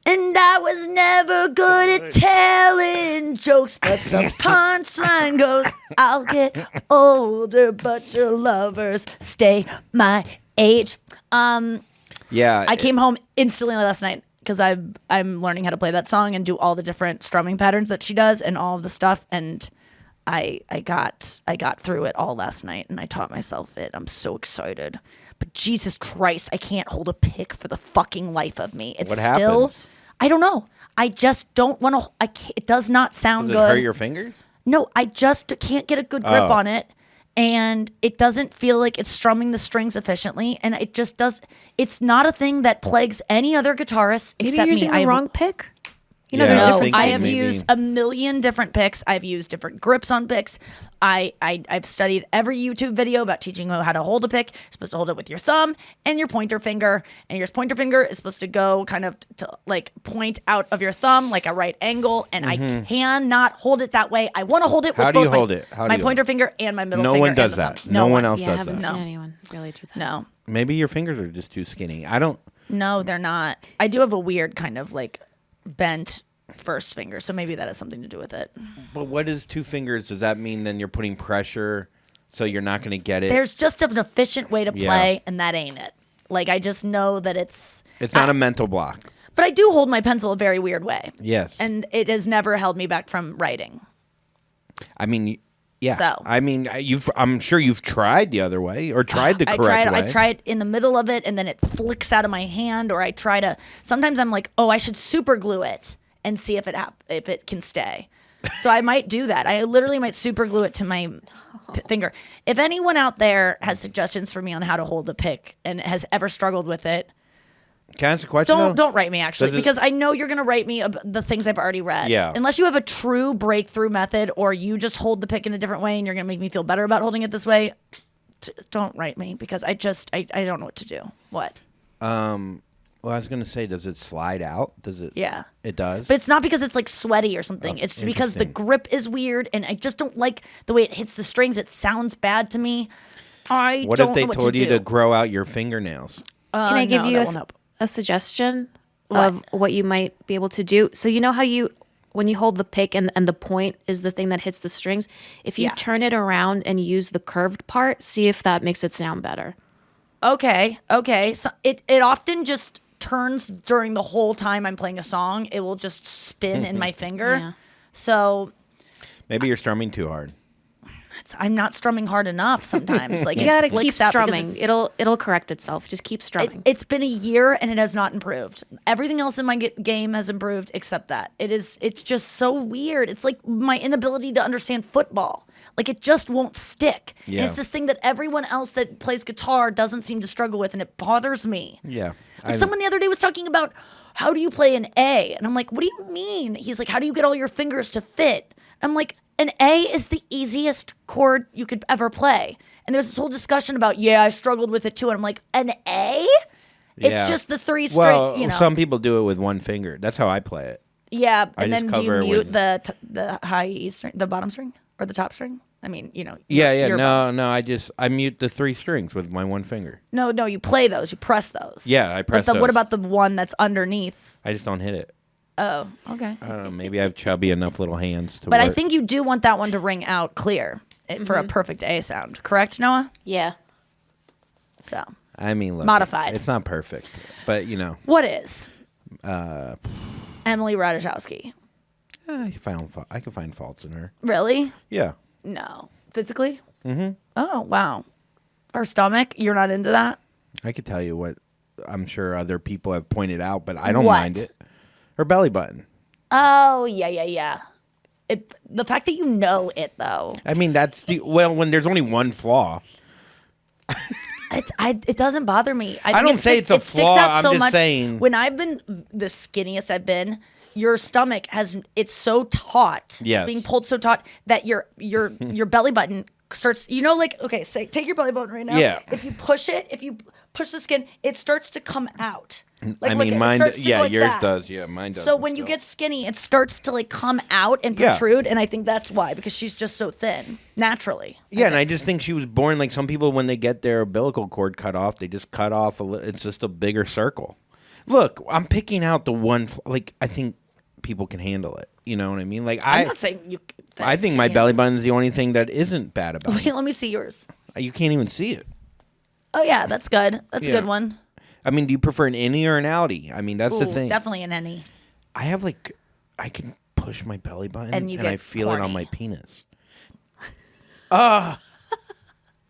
And I was never good at telling jokes, but the punchline goes, I'll get older, but your lovers stay my age. I came home instantly last night because I'm learning how to play that song and do all the different strumming patterns that she does and all of the stuff. And I got through it all last night and I taught myself it. I'm so excited. But Jesus Christ, I can't hold a pick for the fucking life of me. It's what still... happens? I don't know. I just don't want to. It does not sound Does it good. hurt your fingers? No, I just can't get a good grip on it, and it doesn't feel like it's strumming the strings efficiently. And it just does. It's not a thing that plagues any other guitarist Maybe except you're using me. the wrong pick. Yeah, There's I different think I sizes. have maybe. used a million different picks. I've used different grips on picks. I've studied every YouTube video about teaching you how to hold a pick. You're supposed to hold it with your thumb and your pointer finger. And your pointer finger is supposed to go kind of to like point out of your thumb like a right angle. And I cannot hold it that way. I want to hold it with How do you both hold it? How do my you pointer finger and my middle No finger. one does and the that. thumb. No one else Yeah, I does haven't that. seen No. anyone really do that. No. Maybe your fingers are just too skinny. I don't. No, they're not. I do have a weird kind of like bent first finger. So maybe that has something to do with it. But what is two fingers? Does that mean then you're putting pressure so you're not going to get it? There's just an efficient way to play, and that ain't it. Like, I just know that it's not a mental block. But I do hold my pencil a very weird way. Yes. And it has never held me back from writing. I mean, yeah. So. I mean, I'm sure you've tried the other way or tried the correct way. I try it in the middle of it, and then it flicks out of my hand, or I try to. Sometimes I'm like, oh, I should super glue it and see if it can stay. So I might do that. I literally might super glue it to my finger. If anyone out there has suggestions for me on how to hold a pick and has ever struggled with it, Can I ask a question? don't write me actually, Does it- because I know you're going to write me the things I've already read. Yeah. Unless you have a true breakthrough method, or you just hold the pick in a different way and you're going to make me feel better about holding it this way, don't write me, because I don't know what to do. What? Well, I was going to say, does it slide out? Does it? Yeah. It does? But it's not because it's like sweaty or something. It's because the interesting. grip is weird, and I just don't like the way it hits the strings. It sounds bad to me. What if they told you to grow out your fingernails? Can I give no, you that won't help. a suggestion of what you might be able to do? So you know how when you hold the pick and the point is the thing that hits the strings, if you turn it around and use the curved part, see if that makes it sound better. Okay. So it often just turns during the whole time I'm playing a song. It will just spin in my finger. Yeah. So Maybe you're strumming too hard. I'm not strumming hard enough sometimes. Like You it gotta keep flicks out because strumming. It'll correct itself. Just keep strumming. It's been a year and it has not improved. Everything else in my game has improved except that. It's just so weird. It's like my inability to understand football. Like it just won't stick. Yeah. And it's this thing that everyone else that plays guitar doesn't seem to struggle with, and it bothers me. Yeah. Like someone the other day was talking about, how do you play an A? And I'm like, what do you mean? He's like, how do you get all your fingers to fit? I'm like, an A is the easiest chord you could ever play. And there's this whole discussion about, I struggled with it too. And I'm like, an A? It's just the 3 string, Well, some people do it with one finger. That's how I play it. Yeah, I and just then do you cover it mute with- the high E string, the bottom string, or the top string? I mean, Yeah. your bottom. No. I mute the 3 strings with my one finger. No, you play those. You press those. Yeah, I press But what those. about the one that's underneath? I just don't hit it. Oh, okay. I don't know. Maybe I have chubby enough little hands to. But I work. think you do want that one to ring out clear for a perfect A sound. Correct, Noah? yeah. So, I mean, look, Modified. It's not perfect, but what is? Emily Ratajkowski. I can find faults in her. Really? Yeah. No. Physically? Mm-hmm. Oh, wow. Her stomach? You're not into that? I could tell you what I'm sure other people have pointed out, but I don't What? mind it. Her belly button. Oh, yeah. The fact that you know it, though. I mean, that's when there's only one flaw. It doesn't bother me. I don't say it's a flaw, I'm just saying- When I've been the skinniest I've been, your stomach it's so taut. Yes. It's being pulled so taut that your belly button starts, take your belly button right now. Yeah. If you push the skin, it starts to come out. I mean, it mine. starts to go like Yours that. does. Yeah, mine does. So when you get skinny, it starts to come out and Yeah. protrude, and I think that's why, because she's just so thin naturally. Yeah, and I just think she was born like some people when they get their umbilical cord cut off, they just cut off it's just a bigger circle. Look, I'm picking out the one. I think people can handle it. You know what I mean? Like I'm not saying you. I think my belly button is the only thing that isn't bad about Wait, it. let me see yours. You can't even see it. Oh yeah, that's good. That's a Yeah. good one. I mean, do you prefer an innie or an outie? I mean, that's the Ooh, thing. definitely an any. I have I can push my belly button And you I get feel it on horny. my penis.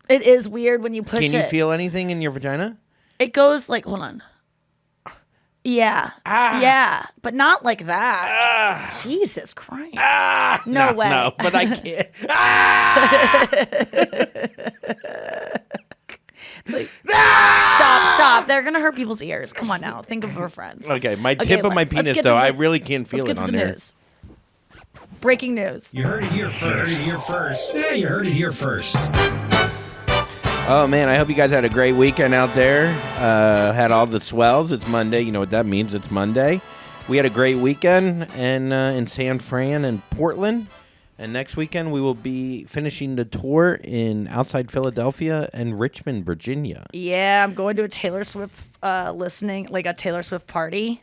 It is weird when you push Can you it. feel anything in your vagina? It goes hold on. Yeah. Yeah, but not like that. Jesus Christ. No way. No, but I can't. Stop. They're going to hurt people's ears. Come on now. Think of our friends. Okay, my tip of my let's penis, get to though, the- I really can't feel Let's it get to on the there. news. Breaking news. You heard it here first. Yeah, you heard it here first. Oh, man, I hope you guys had a great weekend out there. Had all the swells. It's Monday. You know what that means. It's Monday. We had a great weekend in San Fran and Portland. And next weekend, we will be finishing the tour in outside Philadelphia and Richmond, Virginia. Yeah, I'm going to a Taylor Swift a Taylor Swift party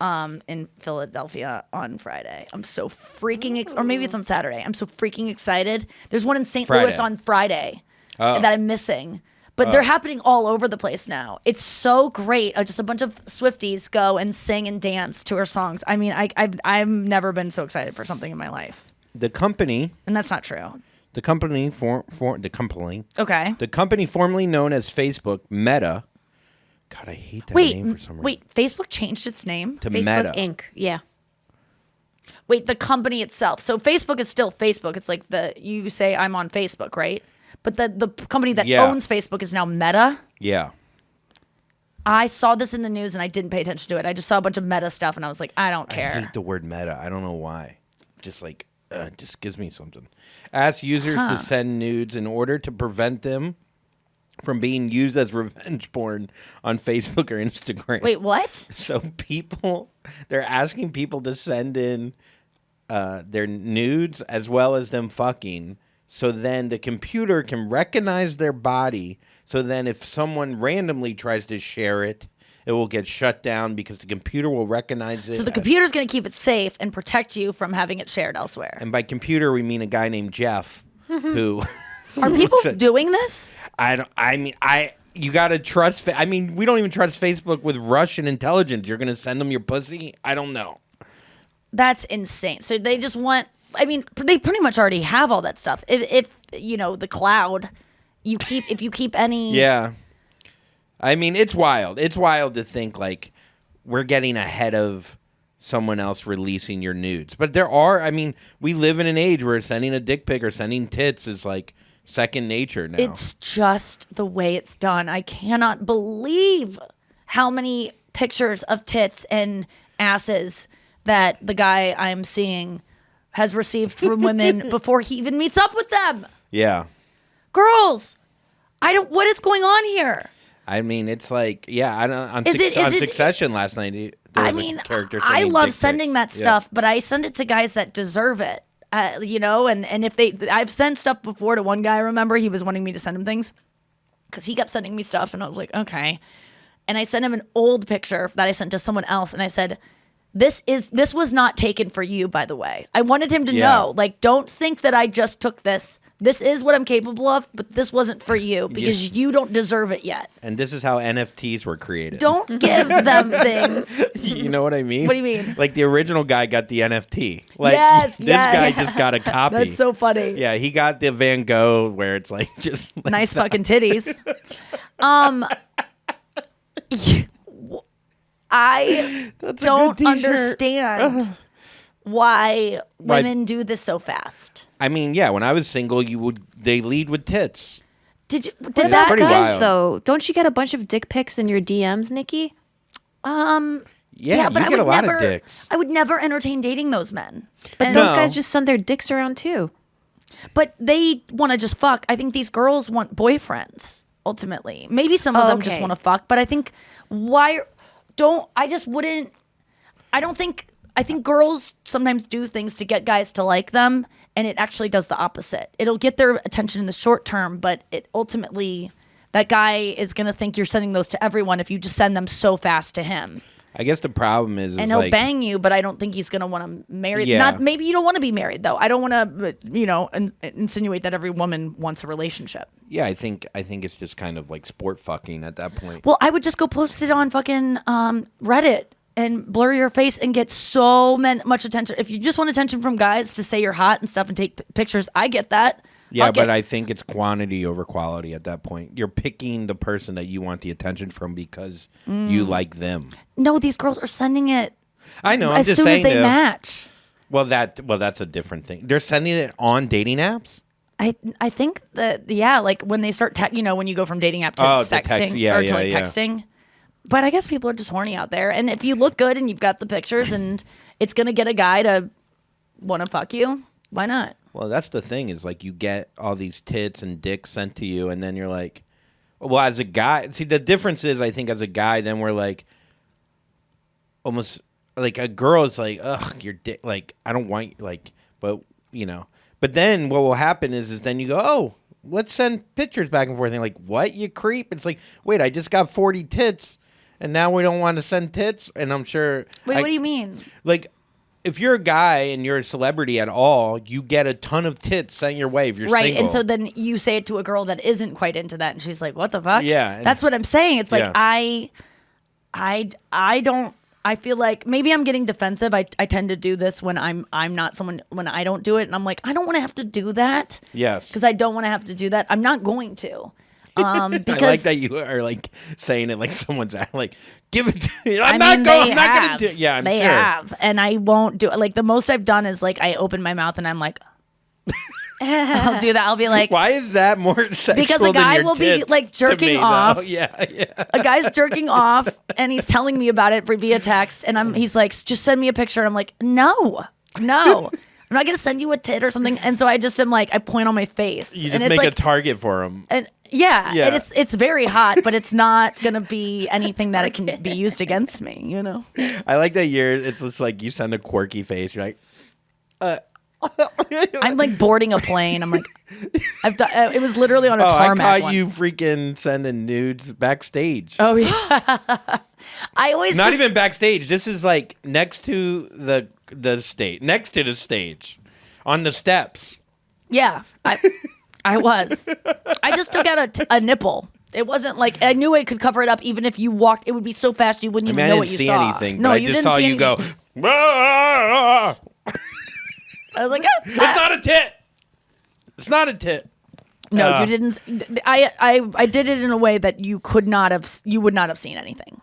in Philadelphia on Friday. I'm so freaking or maybe it's on Saturday. I'm so freaking excited. There's one in St. Louis Friday. on Friday Oh. that I'm missing. But they're happening all over the place now. It's so great. Just a bunch of Swifties go and sing and dance to her songs. I mean, I've never been so excited for something in my life. The company, And that's not true. the company Okay. the company formerly known as Facebook, Meta. God, I hate that name for some reason. Wait, Facebook changed its name? To Facebook Meta. Inc. Yeah. Wait, the company itself. So Facebook is still Facebook. It's like you say I'm on Facebook, right? But the company that Yeah. owns Facebook is now Meta. Yeah. I saw this in the news and I didn't pay attention to it. I just saw a bunch of Meta stuff and I was like, I don't I care. hate the word meta. I don't know why. Just just gives me something. Ask users to send nudes in order to prevent them from being used as revenge porn on Facebook or Instagram. Wait, what? So they're asking people to send in their nudes as well as them fucking. So then the computer can recognize their body. So then if someone randomly tries to share it, it will get shut down because the computer will recognize it. So the computer's going to keep it safe and protect you from having it shared elsewhere. And by computer, we mean a guy named Jeff who... Are people doing this? you gotta trust. I mean, we don't even trust Facebook with Russian intelligence. You're gonna send them your pussy? I don't know. That's insane. So they just want. I mean, they pretty much already have all that stuff. If you know the cloud, if you keep any. Yeah. I mean, it's wild. It's wild to think like we're getting ahead of someone else releasing your nudes. But there are. I mean, we live in an age where sending a dick pic or sending tits is like second nature now. It's just the way it's done. I cannot believe how many pictures of tits and asses that the guy I'm seeing has received from women before he even meets up with them. Yeah. Girls, what is going on here? I mean, it's like, yeah, on Is it- Succession last night, there I was mean, a character I sending love dick sending that pics. stuff, but I send it to guys that deserve it. You know, and if I've sent stuff before to one guy. I remember he was wanting me to send him things because he kept sending me stuff, and I was like, okay. And I sent him an old picture that I sent to someone else, and I said, this was not taken for you, by the way. I wanted him to know, like, don't think that I just took this. This is what I'm capable of, but this wasn't for you because you don't deserve it yet. And this is how NFTs were created. Don't give them things. You know what I mean? What do you mean? Like the original guy got the NFT. Like Yes, this yeah, guy yeah. just got a copy. That's so funny. Yeah, he got the Van Gogh where it's like just like Nice fucking titties. I That's a don't good t-shirt. understand why women do this so fast. I mean, yeah, when I was single, they lead with tits. Did But that pretty guys, wild. though, don't you get a bunch of dick pics in your DMs, Nikki? Yeah, but you I get a would lot never, of dicks. I would never entertain dating those men. But And- those No. guys just send their dicks around too. But they want to just fuck. I think these girls want boyfriends ultimately. Maybe some of them just Okay. want to fuck, but I think I think girls sometimes do things to get guys to like them, and it actually does the opposite. It'll get their attention in the short term, but it ultimately, that guy is going to think you're sending those to everyone if you just send them so fast to him. I guess the problem is And he'll like, bang you, but I don't think he's going to want to marry. Yeah. Maybe you don't want to be married, though. I don't want to, insinuate that every woman wants a relationship. yeah, I think it's just kind of like sport fucking at that point. Well, I would just go post it on fucking Reddit and blur your face and get so much attention. If you just want attention from guys to say you're hot and stuff and take pictures, I get that. Yeah, Fuck but it. I think it's quantity over quality at that point. You're picking the person that you want the attention from because you like them. No, these girls are sending it I know. I'm as just soon saying. as they though. match. Well, that's a different thing. They're sending it on dating apps. I think that like when they start when you go from dating app to Oh, to texting text. Yeah, or to yeah, like yeah. texting. But I guess people are just horny out there, and if you look good and you've got the pictures and it's gonna get a guy to want to fuck you, why not? Well, that's the thing is like you get all these tits and dicks sent to you, and then you're like, well, as a guy, see the difference is I think as a guy, then we're like almost like a girl is like, ugh, your dick, like I don't want like, but you know, but then what will happen is then you go, oh, let's send pictures back and forth, and like, what, you creep? It's like, wait, I just got 40 tits, and now we don't want to send tits, and I'm sure. Wait, what do you mean? Like, if you're a guy and you're a celebrity at all, you get a ton of tits sent your way if you're Right, single. and so then you say it to a girl that isn't quite into that, and she's like, "What the fuck?" Yeah, and- that's what I'm saying. It's like Yeah. I don't. I feel like maybe I'm getting defensive. I tend to do this when I'm not someone when I don't do it, and I'm like, I don't want to have to do that. Yes. because I don't want to have to do that. I'm not going to. Because I like that you are like saying it like someone's like, give it to me. I I'm not mean, going. they I'm not have. going to do. Yeah, I'm they sure. have, and I won't do it. Like the most I've done is like I open my mouth and I'm like, I'll do that. I'll be like, Why is that more sexual Because a than guy your will be, tits like, to jerking me, though? off. Yeah, yeah. a guy's jerking off and he's telling me about it via text, and he's like, just send me a picture. I'm like, no, I'm not gonna send you a tit or something. And so I just am like, I point on my face. You and just it's make like, a target for him. and yeah, Yeah. and it's very hot, but it's not gonna be anything that it can be used against me. You know. I like that it's just like you send a quirky face. You're like, I'm like boarding a plane. I'm like, I've done. It was literally on a oh, I tarmac. caught you once. freaking sending nudes backstage. Oh yeah. I always Not just- even backstage. This is like next to the stage, next to the stage, on the steps. Yeah, I was. I just took out a nipple. It wasn't like I knew it could cover it up. Even if you walked, it would be so fast you wouldn't even know I what didn't you see saw. anything. No, but you I just didn't saw see you go. anything. "Ah!" I was like, It's not a tit. It's not a tit. no, you didn't. I did it in a way that you would not have seen anything.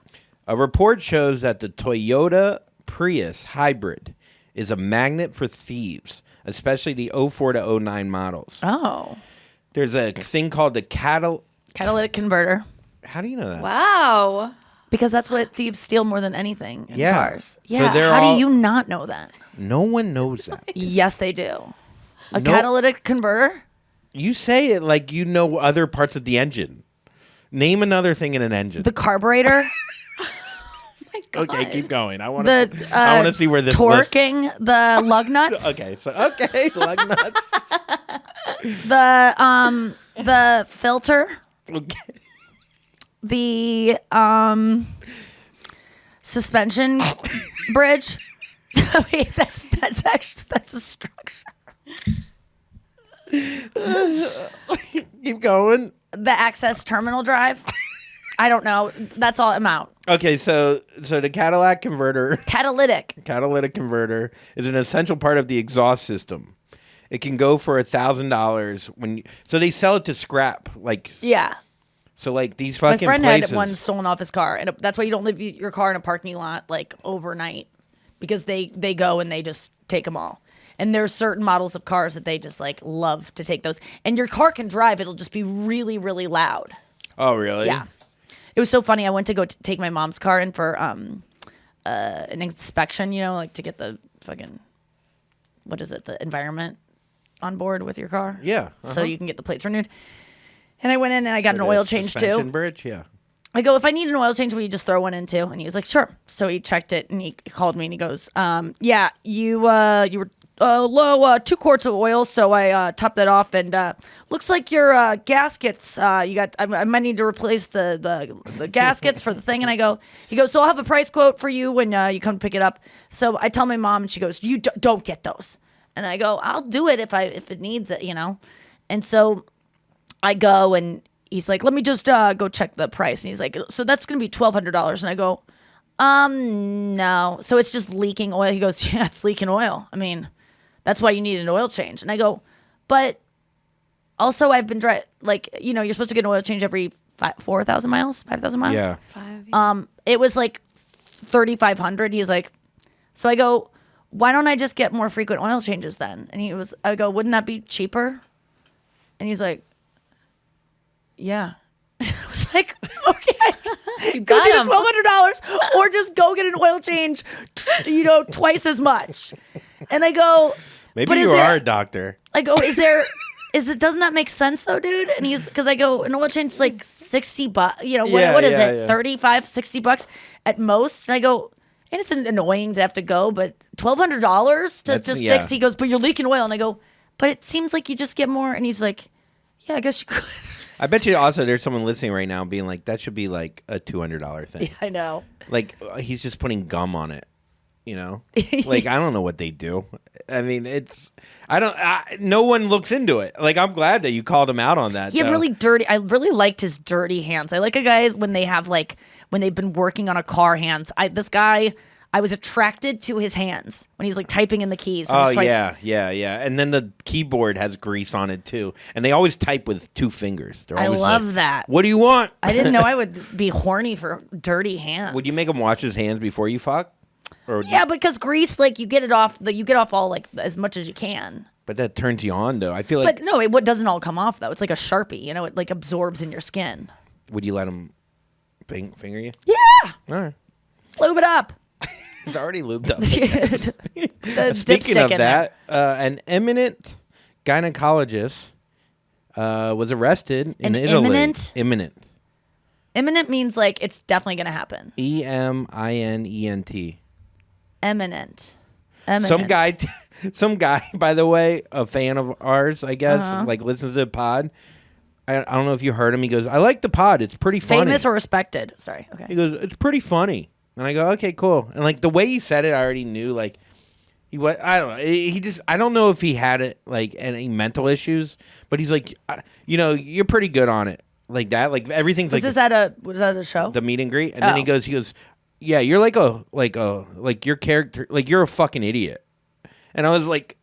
A report shows that the Toyota Prius hybrid is a magnet for thieves, especially the 04 to 09 models. Oh, There's a thing called the catalytic converter. How do you know that? Wow. Because that's what thieves steal more than anything in Yeah. cars. So Yeah. they're How all- do you not know that? No one knows that. Yes, they do. A No- catalytic converter? You say it like you know other parts of the engine. Name another thing in an engine. The carburetor? Okay, keep going. I want The to. I want to see where this list- torquing the lug nuts? Okay, lug nuts. The filter? Okay. The suspension bridge? Wait, that's a structure. Keep going. The access terminal drive? I don't know. That's all I'm out. Okay, so the catalytic converter is an essential part of the exhaust system. It can go for $1,000 so they sell it to scrap. Like, Yeah. so like these My fucking friend places. had one stolen off his car, and that's why you don't leave your car in a parking lot like overnight, because they go and they just take them all. And there's certain models of cars that they just like love to take those. And your car can drive; it'll just be really, really loud. Oh, really? Yeah, it was so funny. I went to go take my mom's car in for an inspection. You know, like to get the fucking the environment on board with your car. Yeah. So you can get the plates renewed. And I went in and I got an The oil change too. suspension bridge, yeah. I go, if I need an oil change, will you just throw one in too? And he was like, sure. So he checked it and he called me and he goes, yeah, you were low 2 quarts of oil, so I topped that off, and looks like your gaskets. I might need to replace the gaskets for the thing. And he goes, so I'll have a price quote for you when you come pick it up. So I tell my mom, and she goes, you don't get those. And I go, I'll do it if it needs it, you know. And so I go and he's like, let me just go check the price. And he's like, so that's going to be $1,200. And I go, no. So it's just leaking oil. He goes, yeah, it's leaking oil. I mean, that's why you need an oil change. And I go, but also I've been you're supposed to get an oil change every 4,000 miles, 5,000 miles. Yeah. It was like 3,500. He's like, so I go, why don't I just get more frequent oil changes then? And I go, wouldn't that be cheaper? And he's like, yeah. I was like, okay. You Goes got either him. $1,200 or just go get an oil change, twice as much. And I go, Maybe but you are a doctor. I go, doesn't that make sense though, dude? And because I go, an oil change is like $60, what is it? Yeah. 35, $60 at most. And I go, and it's annoying to have to go, but $1,200 to just fix. He goes, but you're leaking oil. And I go, but it seems like you just get more. And he's like, yeah, I guess you could. I bet you also there's someone listening right now being like, that should be like a $200 thing. Yeah, I know. Like, he's just putting gum on it, you know? Like, I don't know what they do. I mean, no one looks into it. Like, I'm glad that you called him out on that. He had really dirty, I really liked his dirty hands. I like a guy when they've been working on a car hands. I was attracted to his hands when he's like typing in the keys. Oh, yeah. And then the keyboard has grease on it, too. And they always type with 2 fingers. I love that. What do you want? I didn't know I would be horny for dirty hands. Would you make him wash his hands before you fuck? Yeah, because grease, like, you get it off all, like, as much as you can. But that turns you on, though. I feel like... But no, it doesn't all come off, though. It's like a Sharpie, it, like, absorbs in your skin. Would you let him finger you? Yeah! All right. Lube it up. It's already lubed up. The Speaking dipstick of in that, an eminent gynecologist was arrested in Italy. Imminent. Imminent means, like, it's definitely going to happen. EMINENT. Eminent. Some guy, by the way, a fan of ours, I guess, like listens to the pod. I don't know if you heard him. He goes, I like the pod. It's pretty funny. Famous or respected? Sorry. Okay. He goes, it's pretty funny. And I go, okay, cool. And like the way he said it, I already knew like I don't know. I don't know if he had it like any mental issues, but he's like, you're pretty good on it. like that. Like everything's Was that a show? the meet and greet, and then he goes, yeah, you're like your character, like you're a fucking idiot. And I was like,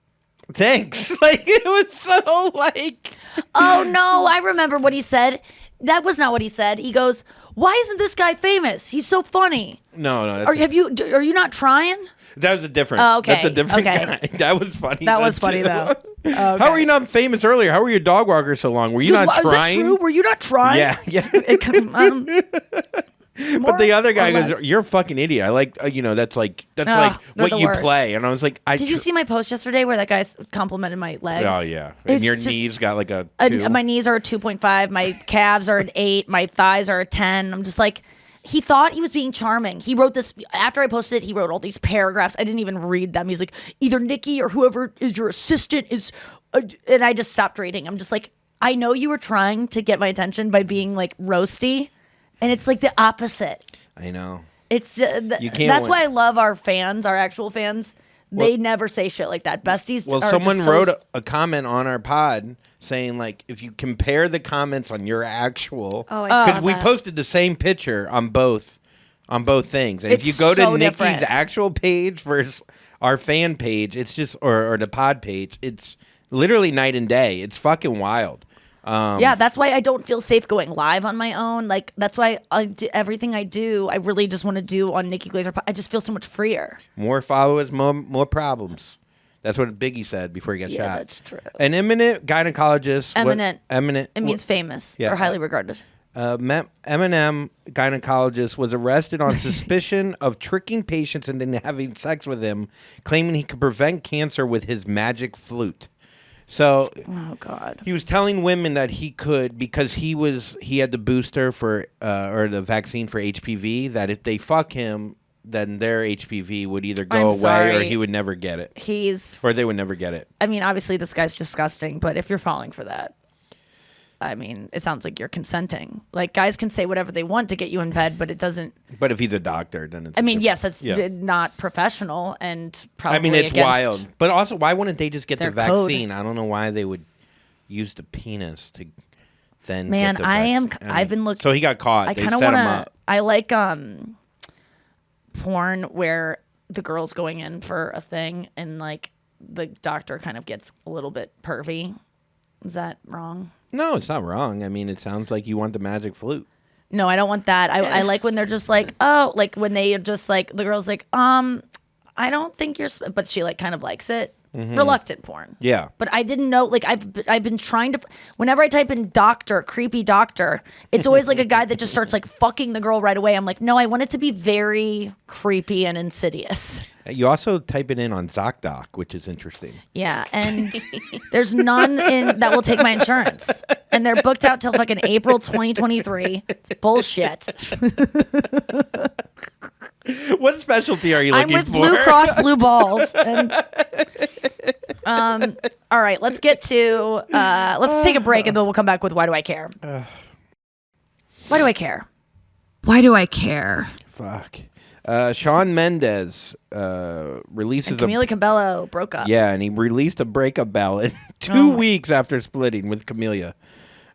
thanks. Like it was so like. Oh no, I remember what he said. That was not what he said. He goes, "Why isn't this guy famous? He's so funny." No. Are you not trying? That was a different. Oh, okay. That's a different Okay. guy. That was funny. That was funny though. Okay. How were you not famous earlier? How were your dog walker so long? Were you not trying? Was that true? Were you not trying? Yeah. More But the other guy or goes, less. "You're a fucking idiot." I like, that's like they're what the you worst. play. And I was like, Did you see my post yesterday where that guy complimented my legs? Oh yeah, and It's your just- knees got like a 2. My knees are a 2.5. My calves are an 8. My thighs are a 10. I'm just like, he thought he was being charming. He wrote this after I posted it. He wrote all these paragraphs. I didn't even read them. He's like, either Nikki or whoever is your assistant is, and I just stopped reading. I'm just like, I know you were trying to get my attention by being like roasty, and it's like the opposite. I know. It's just, You can't that's win. why I love our fans, our actual fans. They never say shit like that. Besties. Well, are someone just so wrote a comment on our pod saying like, if you compare the comments on your actual, Oh, I saw we that. posted the same picture on both things, and if It's you go to so Nikki's different. actual page versus our fan page, it's just or the pod page, it's literally night and day. It's fucking wild. Yeah, that's why I don't feel safe going live on my own. Like, that's why everything I do, I really just want to do on Nikki Glaser. I just feel so much freer. More followers, more problems. That's what Biggie said before he got shot. That's true. An eminent gynecologist. Eminent. It means famous Yeah. or highly regarded. Eminem gynecologist was arrested on suspicion of tricking patients into having sex with him, claiming he could prevent cancer with his magic flute. So Oh God. he was telling women that he could because he had the booster for or the vaccine for HPV, that if they fuck him, then their HPV would either go I'm away or sorry. he would never get it. Or They would never get it. I mean, obviously this guy's disgusting, but if you're falling for that, I mean, it sounds like you're consenting. Like, guys can say whatever they want to get you in bed, but it doesn't. But if he's a doctor, then it's. I mean, yes, it's Yeah. not professional and probably. I mean, it's against wild. But also, why wouldn't they just get the their code. vaccine? I don't know why they would use the penis to then. Man, get the I am. vaccine. I've been looking. So he got caught. I They kind of set want him to. up. I like porn where the girl's going in for a thing and like the doctor kind of gets a little bit pervy. Is that wrong? No, it's not wrong. I mean, it sounds like you want the magic flute. No, I don't want that. I like when they're just like, oh, like when they are just like, the girl's like, I don't think you're, but she like kind of likes it. Reluctant porn. Yeah. But I didn't know, like I've been trying to, whenever I type in doctor, creepy doctor, it's always like a guy that just starts like fucking the girl right away. I'm like, no, I want it to be very creepy and insidious. You also type it in on ZocDoc, which is interesting. Yeah, and there's none in that will take my insurance. And they're booked out till fucking April 2023. It's bullshit. What specialty are you I'm looking with for? Blue Cross Blue Balls. And, all right, let's get to let's take a break and then we'll come back with Why Do I Care? Why do I care? Why do I care? Fuck. Shawn Mendes releases Camila Cabello broke up. Yeah, and he released a breakup ballad 2 weeks after splitting with Camila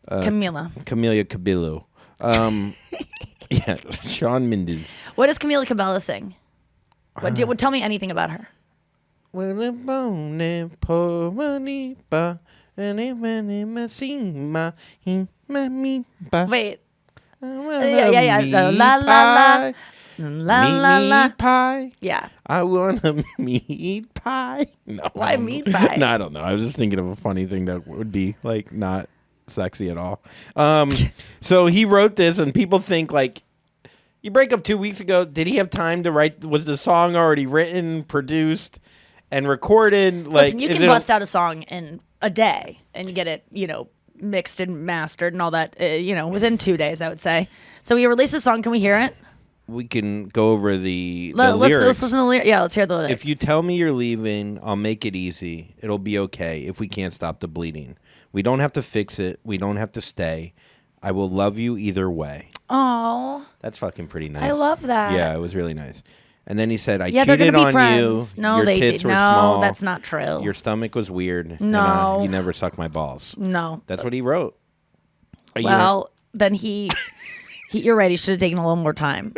Cabello. Yeah, Shawn Mendes. What does Camila Cabello sing? Tell me anything about her. Wait. Yeah. La la la. La la la. Pie. Yeah. I want a meat pie. No, Why I don't meat know. pie? No, I don't know. I was just thinking of a funny thing that would be like not sexy at all. So he wrote this, and people think like, you break up 2 weeks ago. Did he have time to write? Was the song already written, produced, and recorded? Like, Listen, you can bust out a song in a day and get it, mixed and mastered and all that, within 2 days, I would say. So he released a song. Can we hear it? We can go over the Let's lyrics. listen to the lyrics. Yeah, let's hear the lyrics. If you tell me you're leaving, I'll make it easy. It'll be okay if we can't stop the bleeding. We don't have to fix it. We don't have to stay. I will love you either way. Oh, That's fucking pretty nice. I love that. Yeah, it was really nice. And then he said, I Yeah, they're cheated gonna be on friends. you. No, Your they tits did. were No, small. that's not true. Your stomach was weird. No. And, you never sucked my balls. No. That's what he wrote. Well, then you're right. He should have taken a little more time.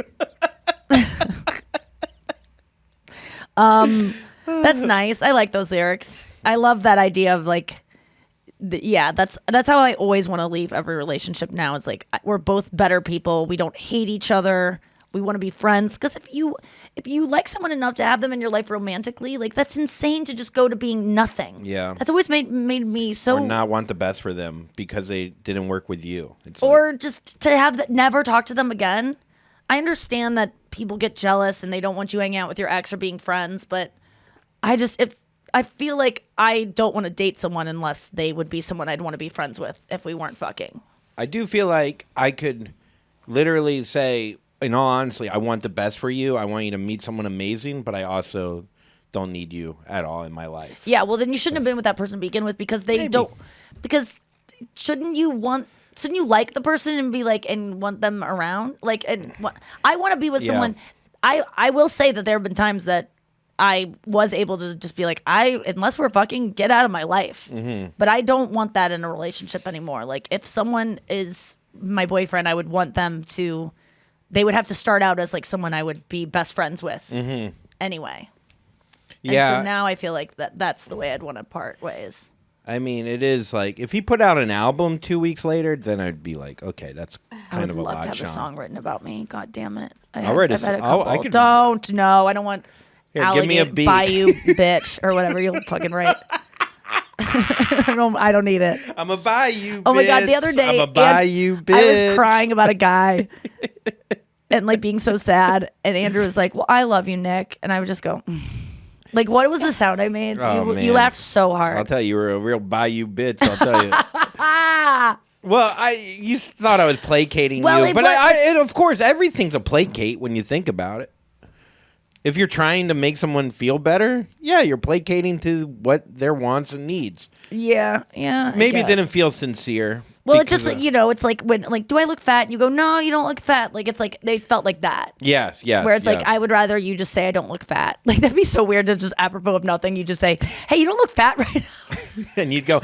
That's nice. I like those lyrics. I love that idea of like, that's how I always want to leave every relationship now. It's like we're both better people. We don't hate each other. We want to be friends. Because if you like someone enough to have them in your life romantically, like that's insane to just go to being nothing. Yeah. That's always made me so. Or not want the best for them because they didn't work with you. It's or just to have that, never talk to them again. I understand that people get jealous and they don't want you hanging out with your ex or being friends, but I feel like I don't want to date someone unless they would be someone I'd want to be friends with if we weren't fucking. I do feel like I could literally say, in all honesty, I want the best for you. I want you to meet someone amazing, but I also don't need you at all in my life. Yeah, well, then you shouldn't have been with that person to begin with because they don't. Because shouldn't you like the person and be like and want them around? Like, I want to be with someone. I will say that there have been times that I was able to just be like, unless we're fucking, get out of my life. Mm-hmm. But I don't want that in a relationship anymore. Like, if someone is my boyfriend, I would want them to. They would have to start out as like someone I would be best friends with anyway. Yeah. And so now I feel like that's the way I'd want to part ways. I mean, it is like if he put out an album 2 weeks later, then I'd be like, okay, that's kind of a I would love lot. to have a song written about me. God damn it! I'll write I've had a I couple. could, Don't no, I don't want. Here, give me a beat. Bayou bitch or whatever you'll fucking write. I don't need it. I'm a Bayou bitch. Oh my God, the other day, I'm a Bayou bitch. I was crying about a guy and like being so sad. And Andrew was like, well, I love you, Nick. And I would just go, like, what was the sound I made? Oh, You laughed so hard. I'll tell you, you were a real Bayou bitch. I'll tell you. Well, you thought I was placating you, but of course, everything's a placate when you think about it. If you're trying to make someone feel better, yeah, you're placating to what their wants and needs. Yeah. Maybe it didn't feel sincere. Well, it's just it's like when do I look fat? And you go, no, you don't look fat. Like it's like they felt like that. Yes. Where it's like I would rather you just say I don't look fat. Like that'd be so weird to just apropos of nothing. You just say, hey, you don't look fat right now. And you'd go.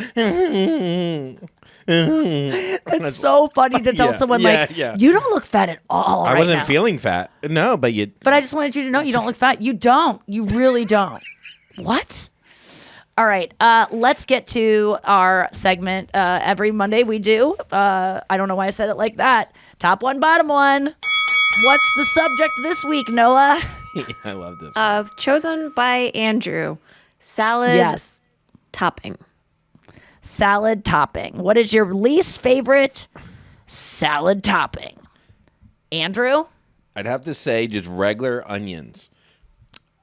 It's so funny to tell someone you don't look fat at all. I wasn't feeling fat. No, but you. But I just wanted you to know you don't look fat. You don't. You really don't. What? All right. Let's get to our segment. Every Monday we do. I don't know why I said it like that. Top 1, bottom 1. What's the subject this week, Noah? I love this one. Chosen by Andrew. Salad topping. Salad topping. What is your least favorite salad topping? Andrew? I'd have to say just regular onions.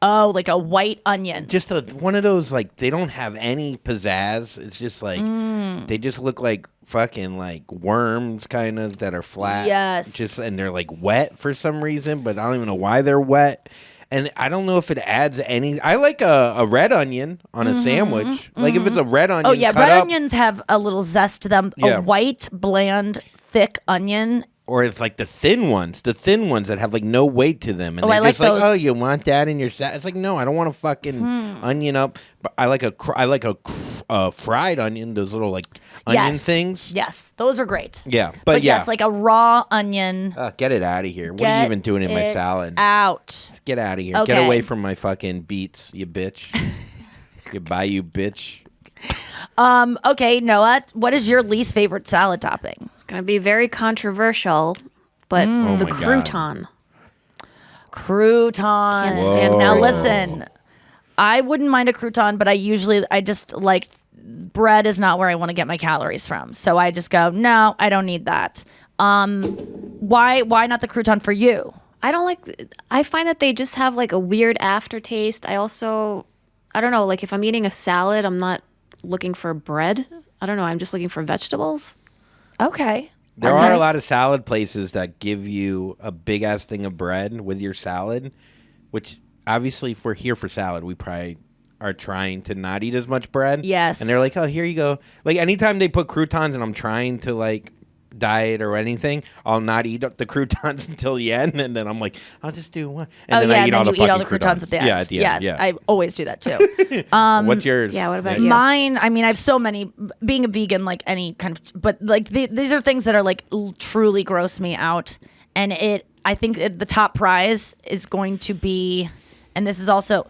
Oh, like a white onion. Just one of those, like, they don't have any pizzazz. It's just like, they just look like fucking like worms kind of that are flat. Yes. And they're like wet for some reason, but I don't even know why they're wet. And I don't know if it adds any. I like a red onion on a sandwich. Like if it's a red onion. Oh, yeah. Cut Red up, onions have a little zest to them. Yeah. A white, bland, thick onion. Or it's like the thin ones that have like no weight to them, and I they're like just like, those. oh, you want that in your salad? It's like, no, I don't want to fucking onion up. But I like a fried onion, those little like onion things. Yes, those are great. Yeah, but yes, like a raw onion. Get it out of here. What are you even doing in my salad? Out. Get out of here. Okay. Get away from my fucking beets, you bitch. You Bayou bitch. Okay, Noah, what is your least favorite salad topping? It's going to be very controversial, but Oh the my God. crouton. Crouton. Can't stand Now croutons. listen, I wouldn't mind a crouton, but I just like bread is not where I want to get my calories from. So I just go, no, I don't need that. Why not the crouton for you? I find that they just have like a weird aftertaste. I don't know, like if I'm eating a salad, I'm not looking for bread. I don't know. I'm just looking for vegetables. Okay. There are a lot of salad places that give you a big ass thing of bread with your salad, which obviously if we're here for salad, we probably are trying to not eat as much bread. Yes. And they're like, oh, here you go. Like anytime they put croutons and I'm trying to like diet or anything, I'll not eat the croutons until the end, and then I'm like, I'll just do one. And and I eat then all you eat all the croutons at the end. Yeah, at the end. Yeah. I always do that too. What's yours? Yeah, what about Nick? you? Mine, I mean, I have so many. Being a vegan, like any kind of, but like these are things that are like truly gross me out, and I think the top prize is going to be, and this is also.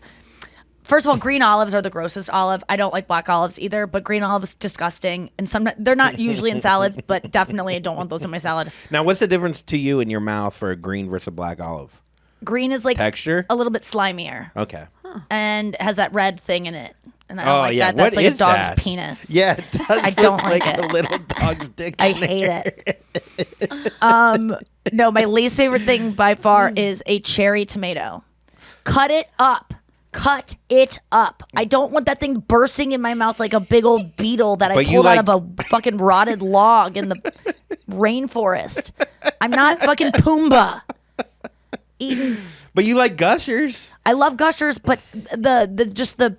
First of all, green olives are the grossest olive. I don't like black olives either, but green olives disgusting. And they're not usually in salads, but definitely I don't want those in my salad. Now, what's the difference to you in your mouth for a green versus a black olive? Green is like Texture? a little bit slimier. Okay. And has that red thing in it. And I don't like yeah. that. That's What like a is dog's that? penis. Yeah, it does. I don't look like like a it. little dog's dick. I in hate there. it. No, my least favorite thing by far is a cherry tomato. Cut it up. Cut it up. I don't want that thing bursting in my mouth like a big old beetle that I But you pulled out like- of a fucking rotted log in the rainforest. I'm not fucking Pumbaa. Eating. But you like gushers. I love gushers, but the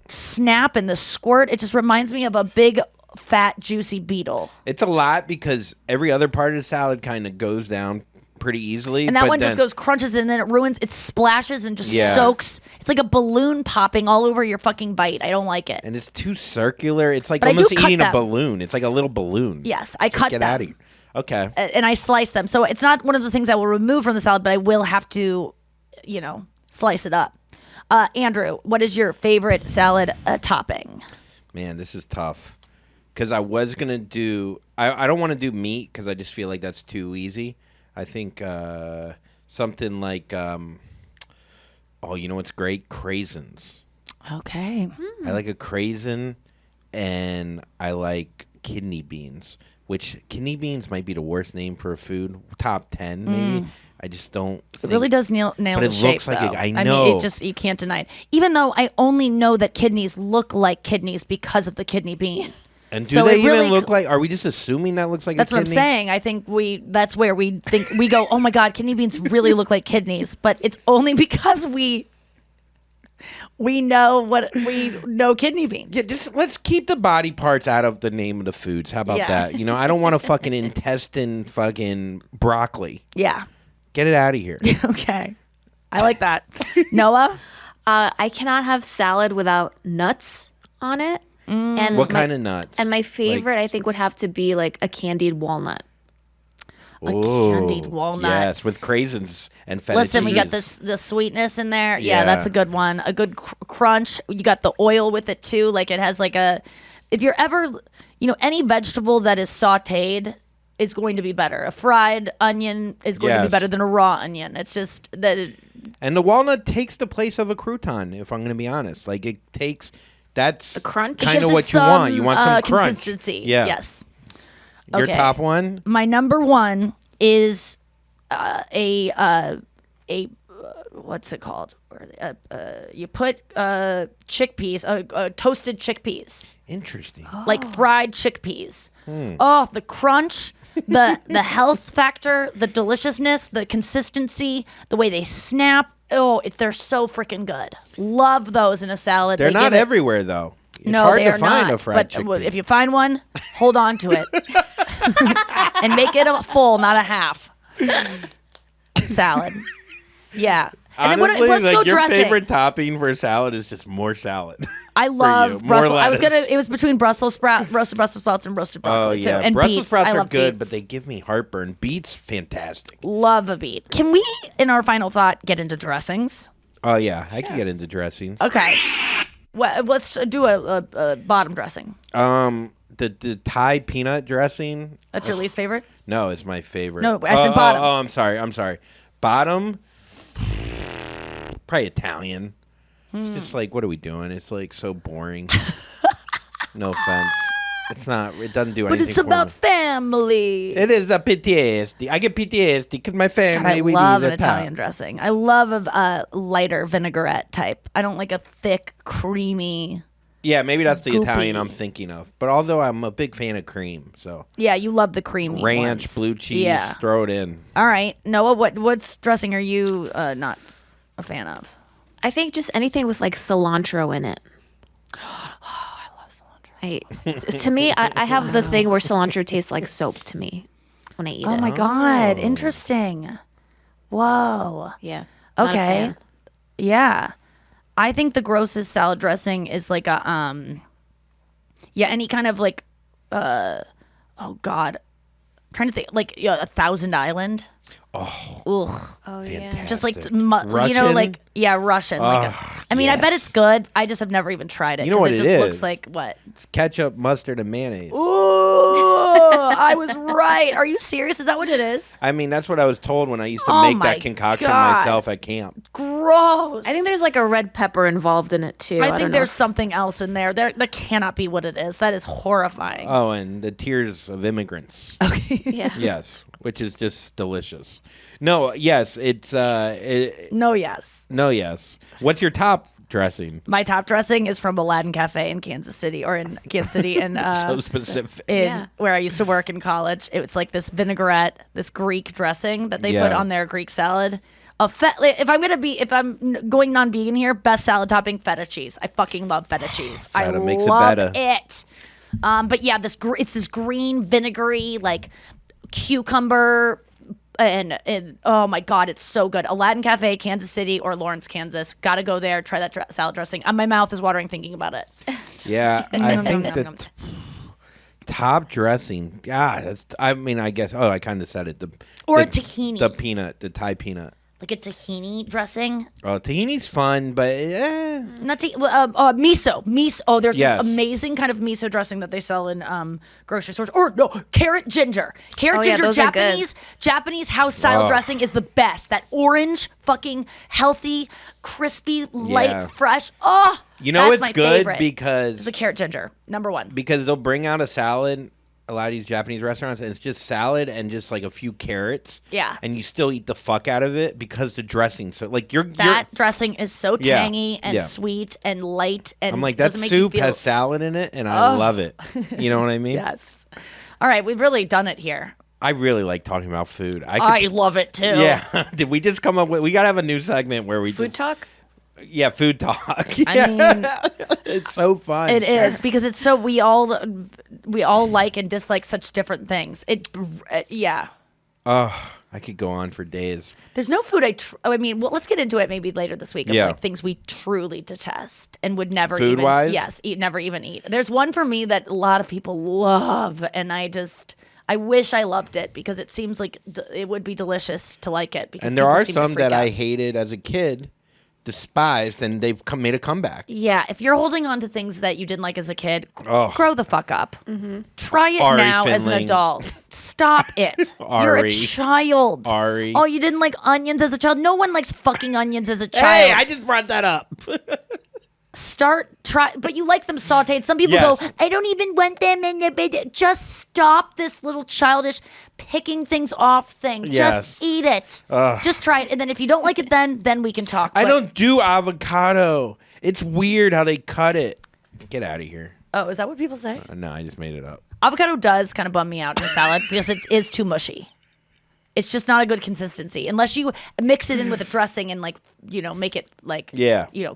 snap and the squirt, it just reminds me of a big fat juicy beetle. It's a lot because every other part of the salad kind of goes down pretty easily. And that but one then, just goes crunches and then it ruins, it splashes and just Yeah. soaks. It's like a balloon popping all over your fucking bite. I don't like it. And it's too circular. It's like But I do almost cut eating a them. balloon. It's like a little balloon. Yes, I Just cut get them. out of here. Okay. And I slice them. So it's not one of the things I will remove from the salad, but I will have to, slice it up. Andrew, what is your favorite salad topping? Man, this is tough. Because I was going to do... I don't want to do meat because I just feel like that's too easy. I think something like... you know what's great? Craisins. Okay. I like a craisin, and I like kidney beans. Which kidney beans might be the worst name for a food. Top 10, maybe. I just don't. It really does nail but the it shape, looks like though. I mean, know. it just, you can't deny it. Even though I only know that kidneys look like kidneys because of the kidney bean. And do So they it really even look like? Are we just assuming that looks like That's a what I'm kidney? saying. I think that's where we think we go, oh my God, kidney beans really look like kidneys. But it's only because we know kidney beans. Yeah, just let's keep the body parts out of the name of the foods. How about Yeah. that? I don't want a fucking intestine fucking broccoli. Yeah. Get it out of here. Okay. I like that. Noah? I cannot have salad without nuts on it. And What kind of nuts? And my favorite, I think, would have to be like a candied walnut. Candied walnut. Yes, with craisins and feta Listen, we got cheese. the sweetness in there. Yeah, Yeah. that's a good one. A good crunch. You got the oil with it too. Like it has like if you're ever, any vegetable that is sautéed is going to be better. A fried onion is going to be Yes. better than a raw onion. It's just that. And the walnut takes the place of a crouton, if I'm going to be honest. Like it takes that's The crunch? It kind gives of it what you want. You want some crunch. consistency. Yeah. Yes. Your Okay. top one? My number one is what's it called? You put chickpeas, toasted chickpeas, Interesting. like fried chickpeas. Oh, the crunch, the health factor, the deliciousness, the consistency, the way they snap. Oh, they're so freaking good. Love those in a salad. They're They not give it- everywhere though. It's No, hard they to are find not. a fried But chickpea. if you find one, hold on to it and make it a full, not a half salad. Yeah. And Honestly, then let's go your dressing. favorite topping for a salad is just more salad. I love you. More Brussels. I was lettuce. it was between roasted Brussels sprouts and roasted Oh broccoli yeah, too. And Brussels beets. sprouts I are love good, beets. but they give me heartburn. Beets, fantastic. love a beet. Can we, in our final thought, get into dressings? Oh yeah, I can get into dressings. Okay. Well, let's do a bottom dressing. The Thai peanut dressing. That's your least favorite? No, it's my favorite. No, I said bottom. Oh, I'm sorry. Bottom. Probably Italian. It's just like, what are we doing? It's like so boring. No offense. It's not. It doesn't do But anything. it's for about me. family. It is a PTSD. I get PTSD because my family. I we love need an a top. Italian dressing. I love a lighter vinaigrette type. I don't like a thick, creamy. Yeah, maybe that's the Goopy. Italian I'm thinking of. But although I'm a big fan of cream, so Yeah, you love the creamy ranch, ones. blue cheese, Yeah. throw it in. All right, Noah, what's dressing are you not a fan of? I think just anything with like cilantro in it. To me, I have the thing where cilantro tastes like soap to me. when I eat Oh it. my God. Interesting. Whoa. Yeah. Not a Okay. fan. Yeah. I think the grossest salad dressing is like a any kind of like oh God. I'm trying to think like a Thousand Island. Ugh. Oh yeah. Fantastic. Just like Russian? Russian. I mean, I bet yes. it's good. I just have never even tried it. You know what it it just looks is? like what? It's ketchup, mustard, and mayonnaise. Ooh, I was right. Are you serious? Is that what it is? I mean, that's what I was told when I used to Oh make my that concoction God. myself at camp. Gross. I think there's like a red pepper involved in it too. I don't think know. there's something else in there. That cannot be what it is. That is horrifying. Oh, and the tears of immigrants. Okay. Yeah. Yes, which is just delicious. No, yes, it's No, yes. no, yes. What's your top dressing? My top dressing is from Aladdin Cafe in Kansas City, and So specific. Yeah. where I used to work in college. It's like this vinaigrette, this Greek dressing that they put Yeah. on their Greek salad. If I'm going non-vegan here, best salad topping feta cheese. I fucking love feta cheese. Feta I makes it love better. it. But yeah, it's this green vinegary like cucumber. And oh my God, it's so good. Aladdin Cafe, Kansas City or Lawrence, Kansas. Got to go there. Try that salad dressing. My mouth is watering thinking about it. Yeah, I Nom, think nom, the nom, nom. top dressing. God, that's. I mean, I guess. Oh, I kind of said it. Or a the tahini. The peanut, the Thai peanut. Like a tahini dressing. Oh, tahini's fun, but Not miso. Miso. Oh, there's Yes. this amazing kind of miso dressing that they sell in grocery stores. Or no, carrot ginger. Carrot Oh, yeah, ginger those are good. Japanese house style Oh. dressing is the best. That orange, fucking healthy, crispy, light, Yeah. fresh. Oh, you know that's it's my good favorite. because It's the carrot ginger, number one. because they'll bring out a salad. A lot of these Japanese restaurants, and it's just salad and just like a few carrots. Yeah. And you still eat the fuck out of it because the dressing. So like That dressing is so Yeah, tangy and yeah. sweet and light, and I'm like, that doesn't make you soup feel- has salad in it, and I love it. You know what I mean? Yes. All right, we've really done it here. I really like talking about food. I love it too. Yeah. Did we just come up with? We gotta have a new segment where we Food just talk. Yeah, food talk. I mean, It's so fun. it is because it's so we all like and dislike such different things. Yeah. Oh, I could go on for days. There's no food I mean, well, let's get into it maybe later this week of Yeah. like things we truly detest and would never Food-wise? never even eat. There's one for me that a lot of people love, and I wish I loved it because it seems like it would be delicious to like it. Because And there people are seem to some freak that I out. hated as a kid, despised, and they've made a comeback. Yeah, if you're holding on to things that you didn't like as a kid, Oh. grow the fuck up. Try it Ari now as an Finley. adult. Stop it. You're a Ari. child. Ari. Oh, you didn't like onions as a child? No one likes fucking onions as a child. Hey, I just brought that up. But you like them sauteed. Some people Yes. go, I don't even want them in the bed. Just stop this little childish picking things off thing. Yes. Just eat it. Just try it. And then if you don't like it then we can talk. I But- don't do avocado. It's weird how they cut it. Get out of here. Oh, is that what people say? No, I just made it up. Avocado does kind of bum me out in a salad because it is too mushy. It's just not a good consistency unless you mix it in with a dressing and make it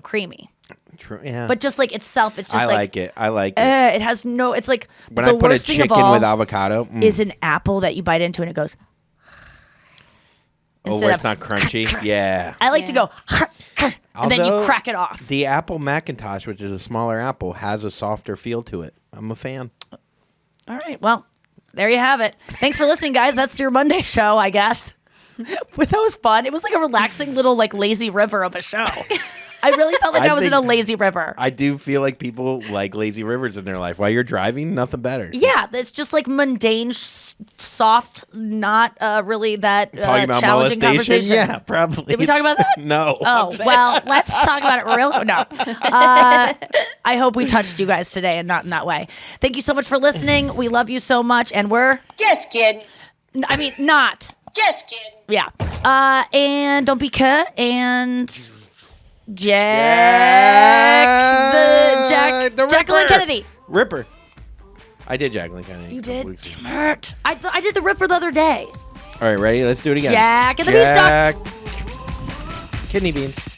creamy. True. Yeah. But just like itself, it's just I like like it. I like it. it has no. It's like When the I put a worst thing of chicken all with avocado, is an apple that you bite into and it goes. oh, instead where of- it's not crunchy. Yeah. I like to go, and then you Although crack it off. The Apple Macintosh, which is a smaller apple, has a softer feel to it. I'm a fan. All right, well, there you have it. Thanks for listening, guys. That's your Monday show, I guess. But that was fun. It was like a relaxing little lazy river of a show. I really felt like I was in a think- lazy river. I do feel like people like lazy rivers in their life. While you're driving, nothing better. Yeah, it's just like mundane, soft, not really that Talking about challenging molestation? conversation. Yeah, probably. Did we talk about that? No. Oh, well, let's talk about it real quick. No. I hope we touched you guys today and not in that way. Thank you so much for listening. We love you so much. And we're... Just kidding. I mean, not. Just kidding. Yeah. And don't be cut. And... the Jacqueline Ripper. Kennedy. Ripper. I did Jacqueline Kennedy. You a couple did? weeks ago. Damn it. I did the Ripper the other day. All right, ready? Let's do it again. Jack and the Jack. Kidney beans.